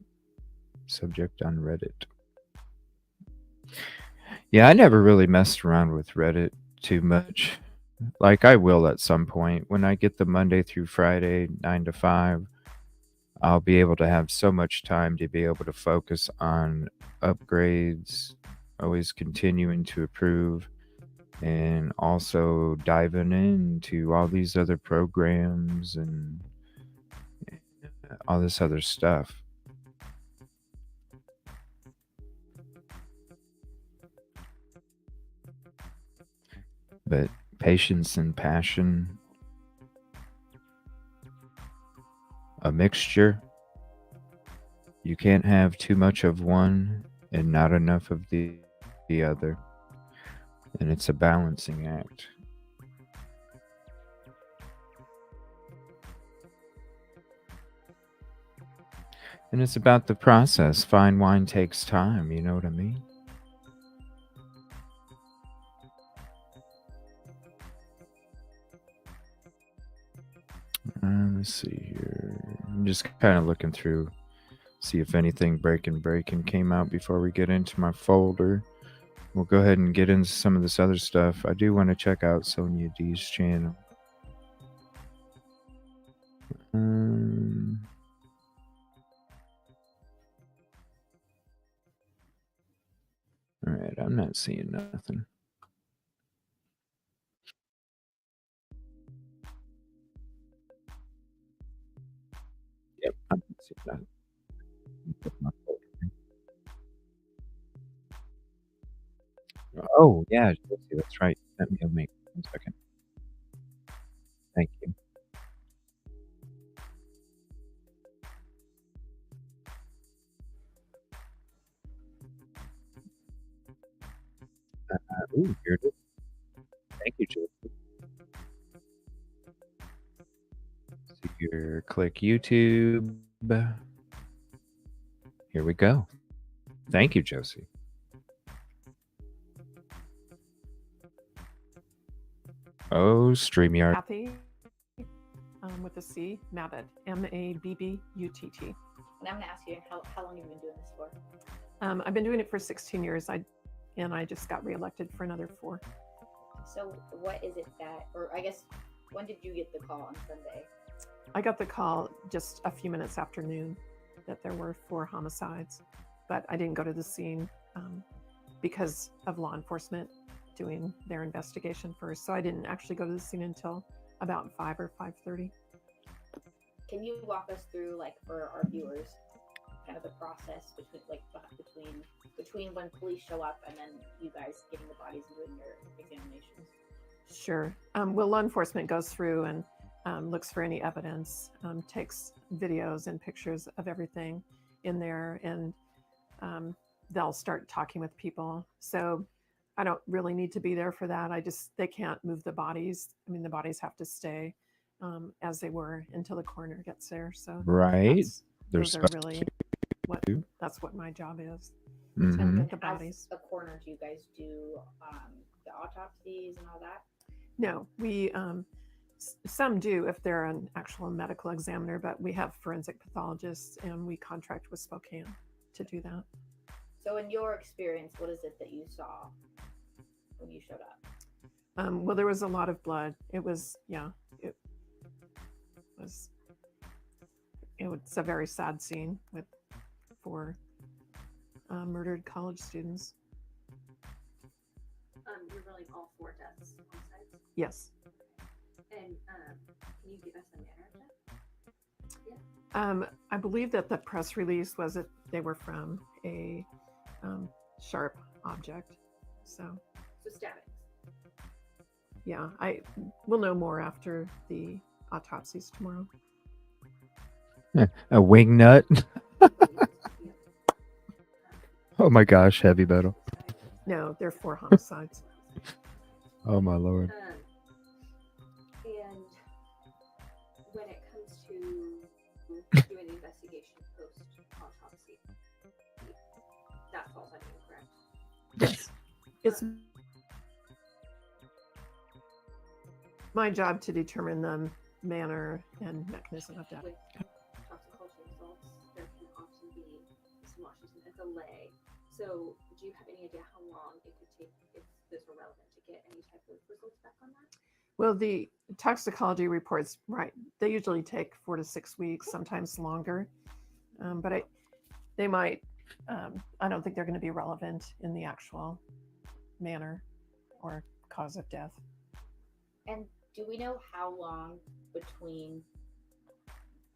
Subject on Reddit. Yeah, I never really messed around with Reddit too much. Like I will at some point. When I get the Monday through Friday, 9 to 5, I'll be able to have so much time to be able to focus on upgrades, always continuing to improve, and also diving into all these other programs and all this other stuff. But patience and passion, a mixture. You can't have too much of one and not enough of the other. And it's a balancing act. And it's about the process. Fine wine takes time, you know what I mean? Let's see here. I'm just kind of looking through, see if anything breaking came out before we get into my folder. We'll go ahead and get into some of this other stuff. I do want to check out Sonia D's channel. All right, I'm not seeing nothing. Yep, I'm not seeing nothing. Oh, yeah, that's right. Sent me a link. 1 second. Thank you. Ooh, here it is. Thank you, Josie. See here, click YouTube. Here we go. Thank you, Josie. Oh, StreamYard. Kathy, with a C, Mabbutt, Mabbutt. And I'm going to ask you, how long have you been doing this for? I've been doing it for 16 years. And I just got reelected for another 4. So what is it that, or I guess, when did you get the call on Sunday? I got the call just a few minutes after noon that there were 4 homicides. but I didn't go to the scene because of law enforcement doing their investigation first. So I didn't actually go to the scene until about 5 or 5:30. Can you walk us through, like, for our viewers, kind of the process between when police show up and then you guys getting the bodies and doing your examinations? Sure. Well, law enforcement goes through and looks for any evidence, takes videos and pictures of everything in there, and they'll start talking with people. So I don't really need to be there for that. They can't move the bodies. I mean, the bodies have to stay as they were until the coroner gets there. So Right. those There's are really that's what my job is, to get the bodies. As a coroner, do you guys do the autopsies and all that? No, we some do if they're an actual medical examiner, but we have forensic pathologists and we contract with Spokane to do that. So in your experience, what is it that you saw when you showed up? Well, there was a lot of blood. It was a very sad scene with 4 murdered college students. You're rolling all 4 deaths on site? Yes. And can you give us a manner of death? I believe that the press release was that they were from a sharp object. So stabbings. Yeah, I will know more after the autopsies tomorrow. A wing nut. Oh my gosh, heavy metal. No, they're 4 homicides. Oh my lord. And when it comes to doing the investigation post autopsy, that falls on you, correct? Yes. It's my job to determine the manner and mechanism of death. With toxicology results, there can often be some a delay. So do you have any idea how long it could take, if this were relevant, to get any type of results back on that? Well, the toxicology reports, right, they usually take 4 to 6 weeks, sometimes longer. But they might, I don't think they're going to be relevant in the actual manner or cause of death. And do we know how long between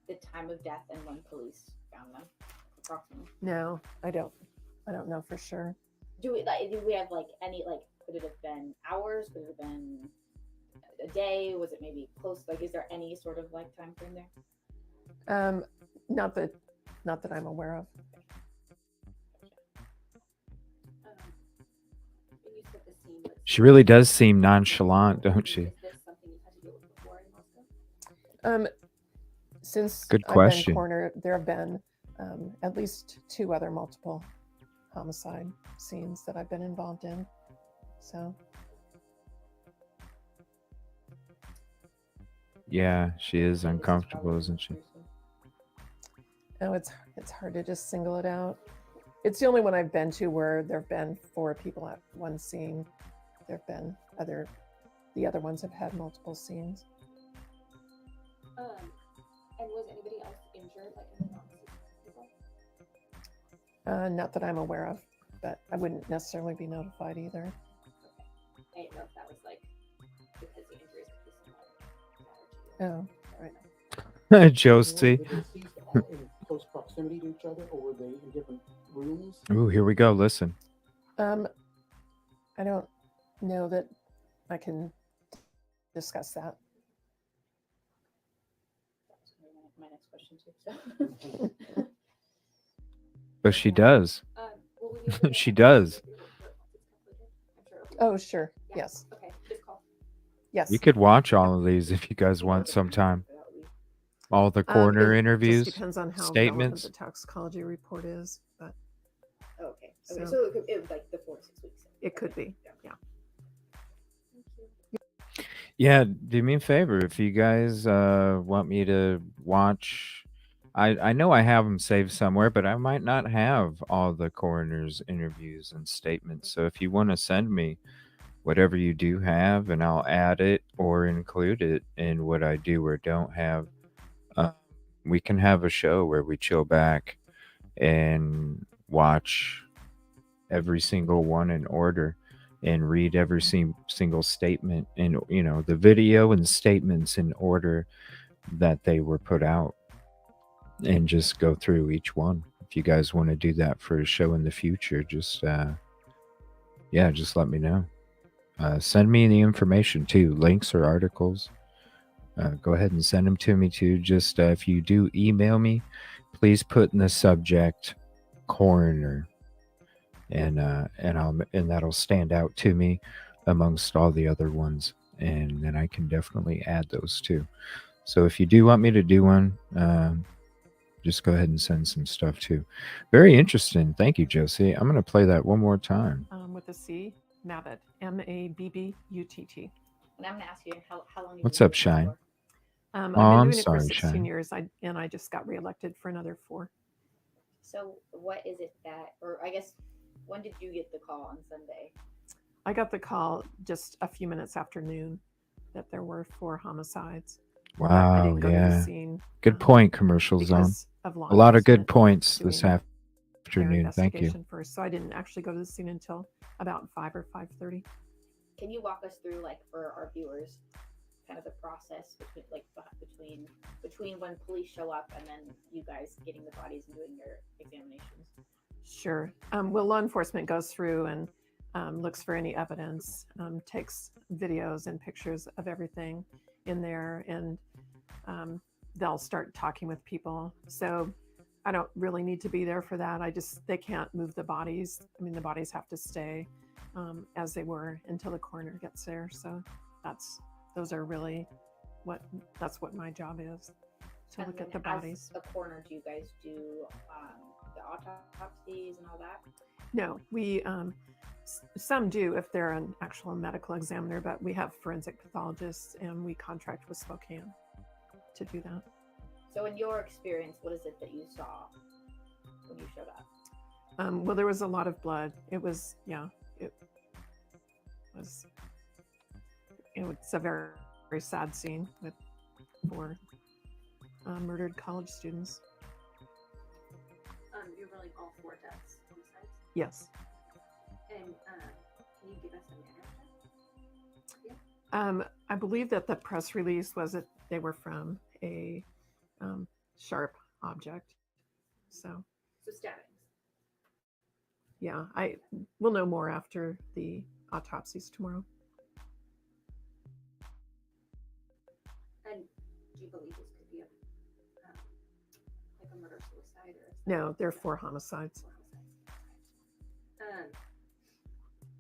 the time of death and when police found them, approximately? No, I don't know for sure. Do we have any, could it have been hours? Could it have been a day? Was it maybe close? Is there any sort of time frame there? Not that I'm aware of. You said the scene was, She really does seem nonchalant, don't she? is this something you've had to deal with before in Moscow? Since Good I've question. been coroner, there have been at least 2 other multiple homicide scenes that I've been involved in. So Yeah, she is uncomfortable, isn't she? no, it's hard to just single it out. It's the only one I've been to where there have been 4 people at one scene. There have been the other ones have had multiple scenes. And was anybody else injured, in the non-people? Not that I'm aware of, but I wouldn't necessarily be notified either. I didn't know if that was because the injuries could be Oh, right. Josie. Were the deceased all in close proximity to each other, or were they in different rooms? Ooh, here we go. Listen. I don't know that I can discuss that. That was my next question too. But she does. Well, we need to She does. I'm sure it'll be- Oh, sure. Yeah. Yes. Okay, just call. Yes. You could watch all of these if you guys want sometime. All the coroner It interviews. just depends on how statements. relevant the toxicology report is, but Okay. So- So it was the 4 to 6 weeks. it could be. Yeah. Thank you. Yeah, do me a favor if you guys want me to watch. I know I have them saved somewhere, but I might not have all the coroner's interviews and statements. So if you want to send me whatever you do have, and I'll add it or include it in what I do or don't have, we can have a show where we chill back and watch every single one in order and read every single statement in, the video and statements in order that they were put out, and just go through each one. If you guys want to do that for a show in the future, just just let me know. Send me the information too, links or articles. Go ahead and send them to me too. Just if you do email me, please put in the subject coroner, and that'll stand out to me amongst all the other ones, and then I can definitely add those too. So if you do want me to do one, just go ahead and send some stuff too. Very interesting. Thank you, Josie. I'm going to play that one more time. With a C, Mabbott, Mabbutt. And I'm gonna ask you how long. What's up, Shine? I've Oh, I'm been doing it for sorry, 16 Shine. years. I just got reelected for another 4. So what is it that, or I guess, when did you get the call on Sunday? I got the call just a few minutes after noon that there were 4 homicides. But I Wow, didn't go to the yeah. scene Good point, Commercial Zone. because of law A lot of good enforcement points this doing their afternoon. Thank you. investigation first. So I didn't actually go to the scene until about 5 or 5:30. Can you walk us through, like, for our viewers, kind of the process between when police show up and then you guys getting the bodies and doing your examinations? Sure. Well, law enforcement goes through and looks for any evidence, takes videos and pictures of everything in there, and they'll start talking with people. So I don't really need to be there for that. They can't move the bodies. I mean, the bodies have to stay as they were until the coroner gets there. So those are really that's what my job is, to look at the bodies. As a coroner, do you guys do the autopsies and all that? No, we some do if they're an actual medical examiner, but we have forensic pathologists and we contract with Spokane to do that. So in your experience, what is it that you saw when you showed up? Well, there was a lot of blood. It was it's a very, very sad scene with 4 murdered college students. You're rolling all 4 deaths on the sides? Yes. And can you give us a manner? I believe that the press release was that they were from a sharp object. So stabbings. Yeah, we'll know more after the autopsies tomorrow. And do you believe this could be like a murder-suicide? No, there are 4 homicides.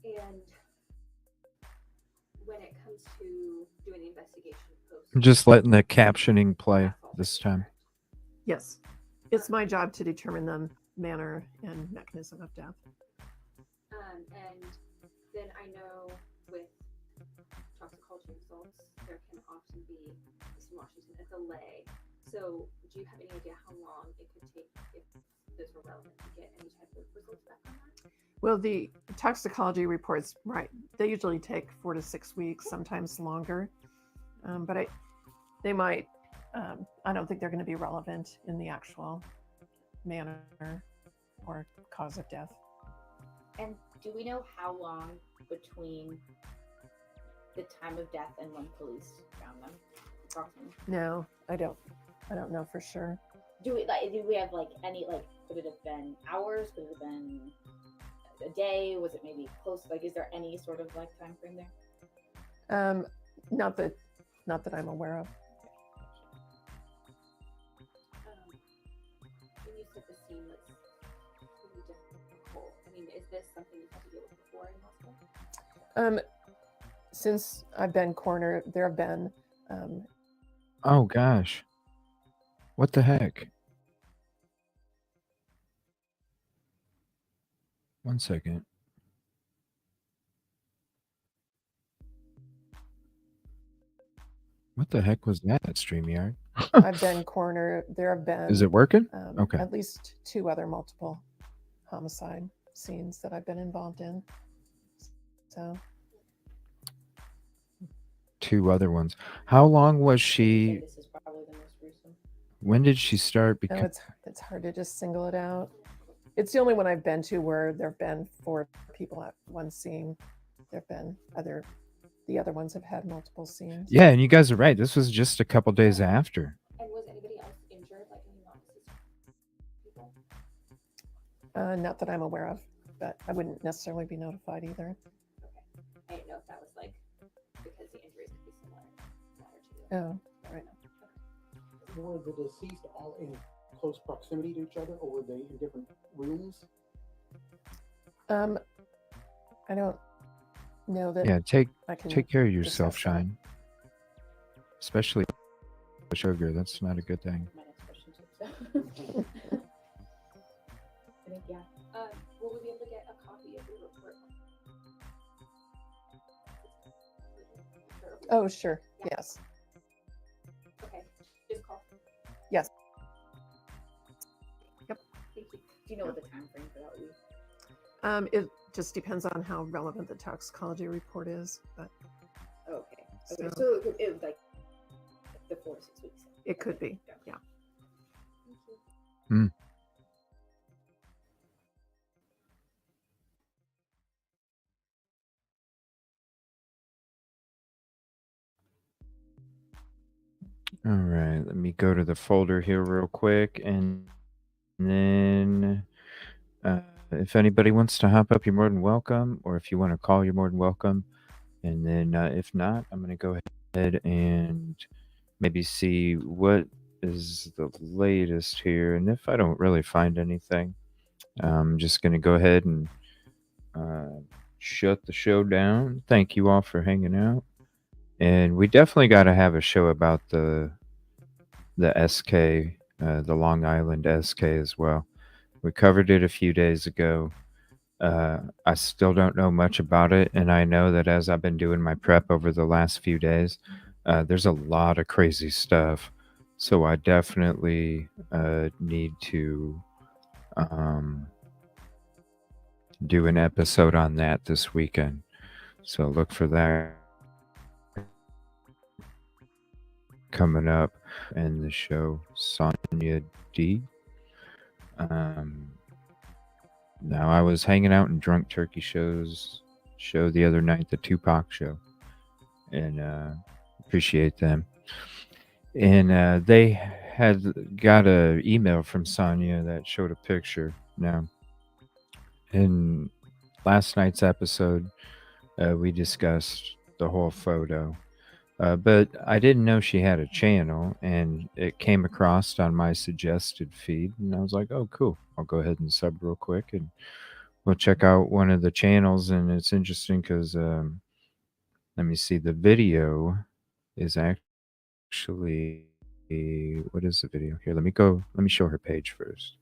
And when it comes to doing the investigation post, I'm just letting the captioning play this time. Yes, it's my job to determine the manner and mechanism of death. And then I know with toxicology results, there can often be some a delay. So do you have any idea how long it could take if those were relevant to get any type of results back on that? Well, the toxicology reports, right, they usually take 4 to 6 weeks, sometimes longer. But they might, I don't think they're going to be relevant in the actual manner or cause of death. And do we know how long between the time of death and when police found them? Approximately? No, I don't know for sure. Do we have any, could it have been hours? Could it have been a day? Was it maybe close? Is there any sort of time frame there? Not that I'm aware of. When you said the scene was really difficult, I mean, is this something you've had to deal with before in hospital? Since I've been coroner, there have been. Oh gosh, what the heck? One second. What the heck was that, StreamYard? I've been coroner. There have been. Is it working? Okay. At least 2 other multiple homicide scenes that I've been involved in. So 2 other ones. How long was she? This is probably the most recent. When did she start? no, it's hard to just single it out. It's the only one I've been to where there have been 4 people at one scene. There have been the other ones have had multiple scenes. Yeah, and you guys are right. This was just a couple days after. And was anybody else injured, like any non-deceased people? Not that I'm aware of, but I wouldn't necessarily be notified either. Okay. I didn't know if that was like because the injuries could be similar to Oh, right. Were the deceased all in close proximity to each other, or were they in different rooms? I don't know that Yeah, I can take care of yourself, discuss that. Shine. Especially sugar. That's not a good thing. My next question too. So. I think yeah. Will we be able to get a copy of the report? Sure. Oh, sure. Yeah. Yes. Okay. Just call. Yes. Thank you. Do you know what the time frame for that would be? It just depends on how relevant the toxicology report is, but Okay. Okay. So- So it was like the 4 to 6 weeks. it could be. Yeah. Thank you. All right, let me go to the folder here real quick, and then if anybody wants to hop up, you're more than welcome, or if you want to call, you're more than welcome. And then if not, I'm going to go ahead and maybe see what is the latest here. And if I don't really find anything, I'm just going to go ahead and shut the show down. Thank you all for hanging out. And we definitely got to have a show about the SK, the Long Island SK as well. We covered it a few days ago. I still don't know much about it, and I know that as I've been doing my prep over the last few days, there's a lot of crazy stuff. So I definitely need to do an episode on that this weekend. So look for that coming up in the show. Sonia D. Now I was hanging out in Drunk Turkey show the other night, the Tupac show, and appreciate them. And they had got a email from Sonia that showed a picture. Now, in last night's episode, we discussed the whole photo. But I didn't know she had a channel, and it came across on my suggested feed, and I was like, "Oh, cool! I'll go ahead and sub real quick, and we'll check out one of the channels." And it's interesting because, let me see, the video is actually what is the video here? Let me show her page first.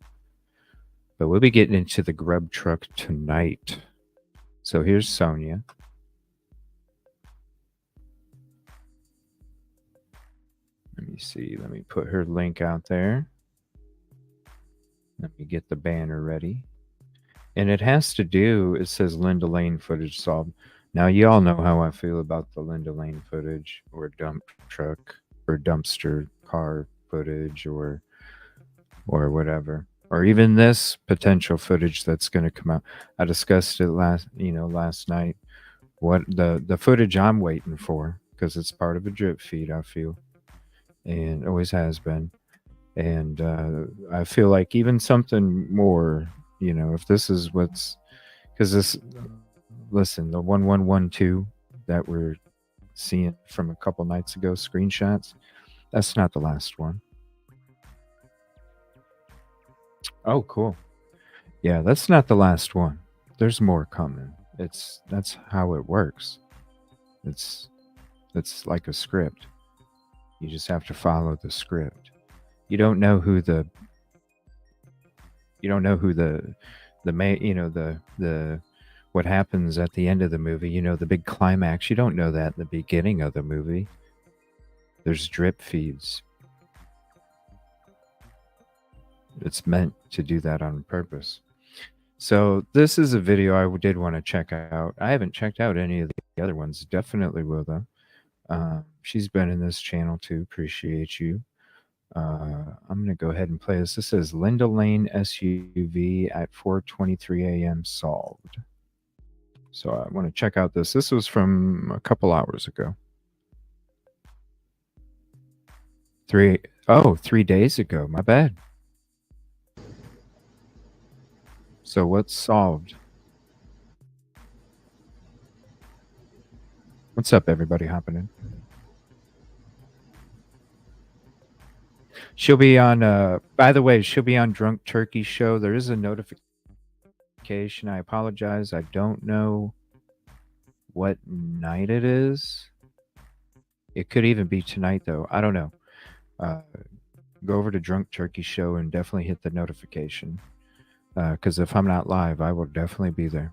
But we'll be getting into the grub truck tonight. So here's Sonia. Let me see. Let me put her link out there. Let me get the banner ready. And it has to do, it says Linda Lane footage solved. Now, you all know how I feel about the Linda Lane footage, or dump truck, or dumpster car footage, or whatever. Or even this potential footage that's going to come out. I discussed it last night. What the footage I'm waiting for, because it's part of a drip feed, I feel. And always has been. And I feel like even something more, if this is what's, because the 1112 that we're seeing from a couple nights ago, screenshots, that's not the last one. Oh, cool. Yeah, that's not the last one. There's more coming. That's how it works. It's like a script. You just have to follow the script. You don't know who the main, the what happens at the end of the movie, the big climax. You don't know that in the beginning of the movie. There's drip feeds. It's meant to do that on purpose. So this is a video I did want to check out. I haven't checked out any of the other ones. Definitely will, though. She's been in this channel too. Appreciate you. I'm going to go ahead and play this. This is Linda Lane SUV at 4:23 a.m. solved. So I want to check out this. This was from a couple hours ago. 3 days ago. My bad. So what's solved? What's up, everybody hopping in? She'll be on, by the way, she'll be on Drunk Turkey Show. There is a notification. I apologize. I don't know what night it is. It could even be tonight, though. I don't know. Go over to Drunk Turkey Show and definitely hit the notification. Because if I'm not live, I will definitely be there.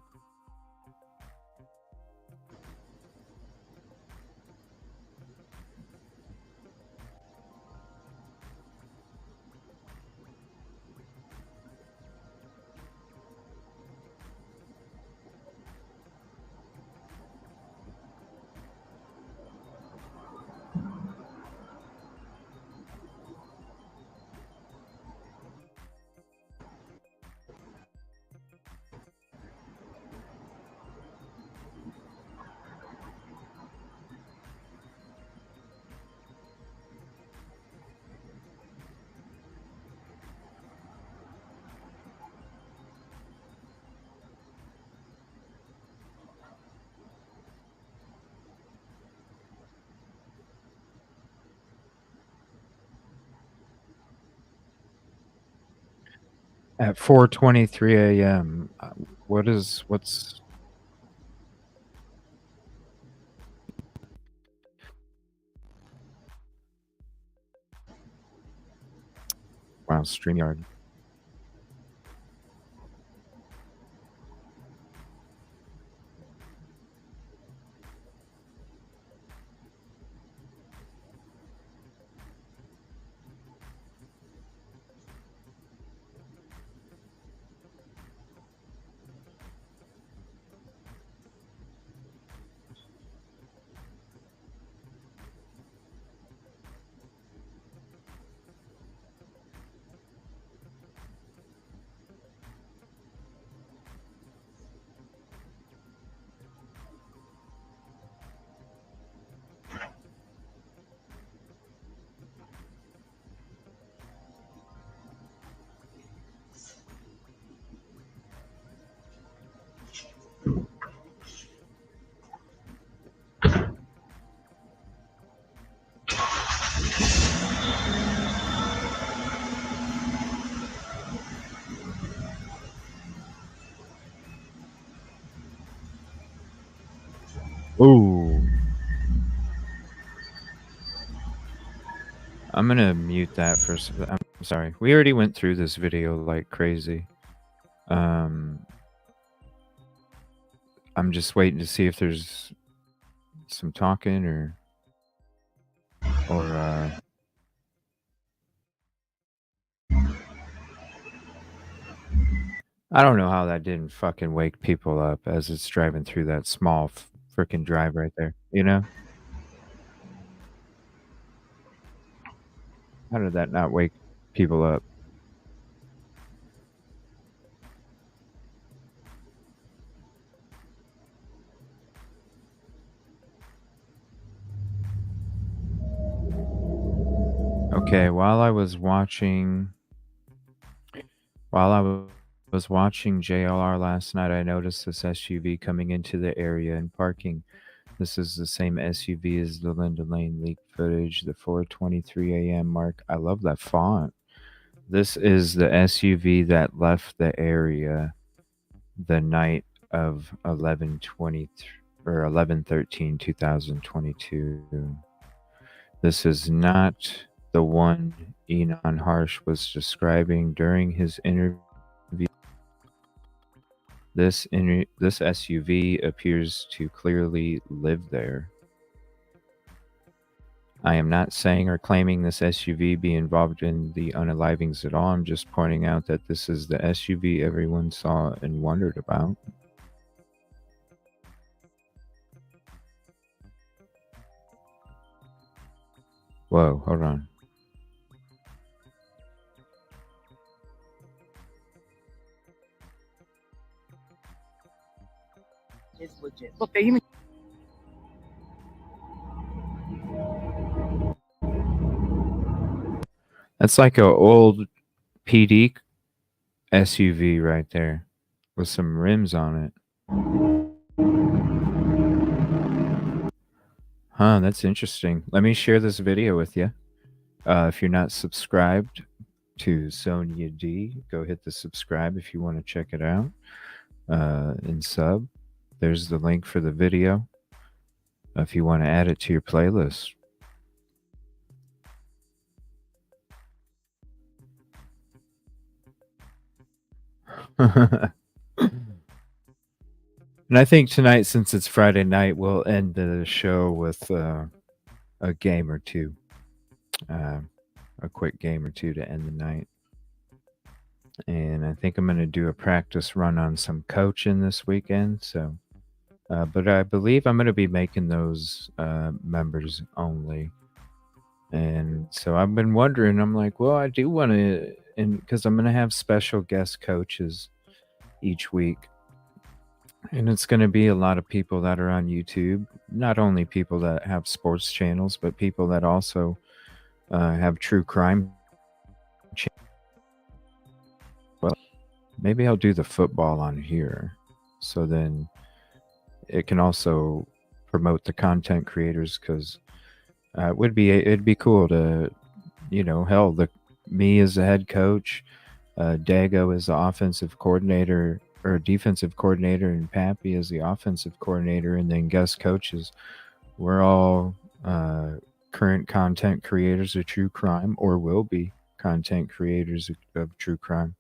At 4:23 a.m. What's wow, StreamYard. Ooh. I'm gonna mute that for. I'm sorry. We already went through this video like crazy. I'm just waiting to see if there's some talking or I don't know how that didn't fucking wake people up as it's driving through that small freaking drive right there. You know? How did that not wake people up? Okay, while I was watching JLR last night, I noticed this SUV coming into the area and parking. This is the same SUV as the Linda Lane leak footage, the 4:23 a.m. mark. I love that font. This is the SUV that left the area the night of 11/13/2022. This is not the one Enon Harsh was describing during his interview. This SUV appears to clearly live there. I am not saying or claiming this SUV be involved in the unalivings at all. I'm just pointing out that this is the SUV everyone saw and wondered about. Whoa, hold on. legit. Look, they even That's like a old PD SUV right there with some rims on it. Huh, that's interesting. Let me share this video with you. If you're not subscribed to Sonia D, go hit the subscribe if you want to check it out. And sub. There's the link for the video if you want to add it to your playlist. And I think tonight, since it's Friday night, we'll end the show with a game or two. A quick game or two to end the night. And I think I'm going to do a practice run on some coaching this weekend. So, but I believe I'm going to be making those members only. And so I've been wondering, I'm like, well, I do want to, and because I'm going to have special guest coaches each week. And it's going to be a lot of people that are on YouTube, not only people that have sports channels, but people that also have true crime. Well, maybe I'll do the football on here. So then it can also promote the content creators, because it'd be cool to, hell, me as the head coach, Dago is the offensive coordinator or defensive coordinator, and Pappy is the offensive coordinator, and then guest coaches. We're all current content creators of true crime, or will be content creators of true crime.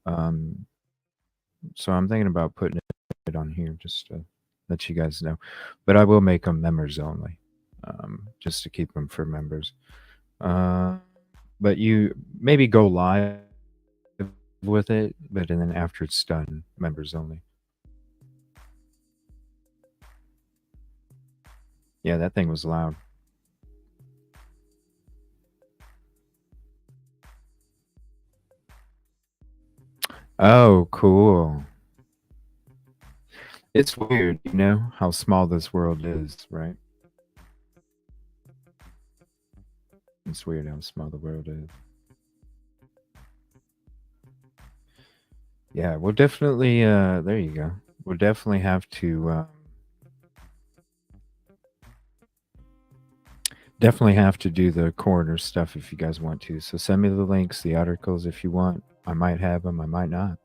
So I'm thinking about putting it on here just to let you guys know. But I will make them members only, just to keep them for members. But you maybe go live with it, but and then after it's done, members only. Yeah, that thing was loud. Oh, cool. It's weird, how small this world is, right? It's weird how small the world is. Yeah, we'll definitely, there you go. We'll definitely have to, do the coroner stuff if you guys want to. So send me the links, the articles if you want. I might have them, I might not.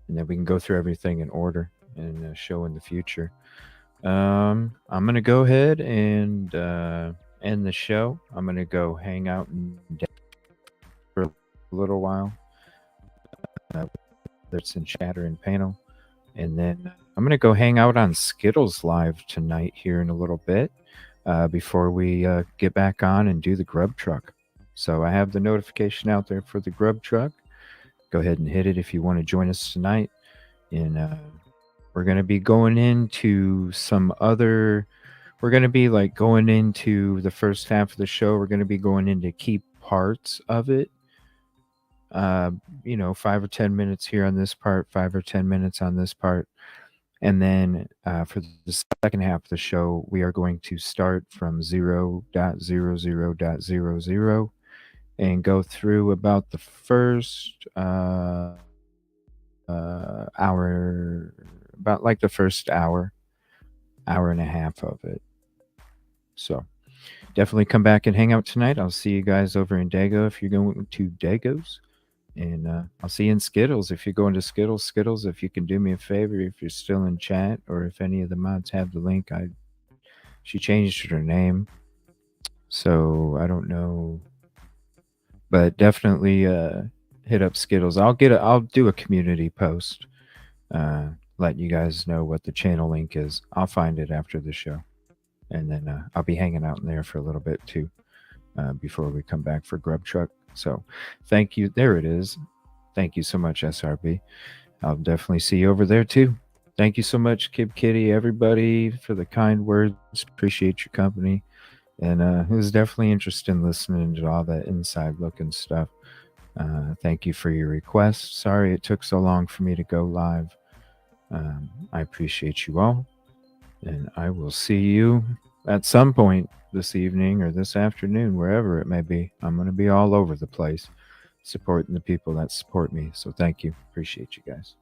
And then we can go through everything in order and show in the future. I'm going to go ahead and end the show. I'm going to go hang out for a little while. There's in chatter and panel. And then I'm going to go hang out on Skittles Live tonight here in a little bit before we get back on and do the grub truck. So I have the notification out there for the grub truck. Go ahead and hit it if you want to join us tonight. And we're going to be going into some other... We're going to be like going into the first half of the show. We're going to be going into key parts of it. 5 or 10 minutes here on this part, 5 or 10 minutes on this part. And then for the second half of the show, we are going to start from 0.00.00 and go through about the first hour, about like the first hour and a half of it. So definitely come back and hang out tonight. I'll see you guys over in Dago if you're going to Dago's. And I'll see you in Skittles if you're going to Skittles. Skittles, if you can do me a favor, if you're still in chat, or if any of the mods have the link. She changed her name, so I don't know. But definitely hit up Skittles. I'll do a community post, letting you guys know what the channel link is. I'll find it after the show, and then I'll be hanging out in there for a little bit too, before we come back for Grub Truck. So thank you. There it is. Thank you so much, SRB. I'll definitely see you over there too. Thank you so much, Kib Kitty, everybody, for the kind words. Appreciate your company. And it was definitely interesting listening to all that inside looking stuff. Thank you for your request. Sorry it took so long for me to go live. I appreciate you all. And I will see you at some point this evening or this afternoon, wherever it may be. I'm going to be all over the place supporting the people that support me. So thank you. Appreciate you guys.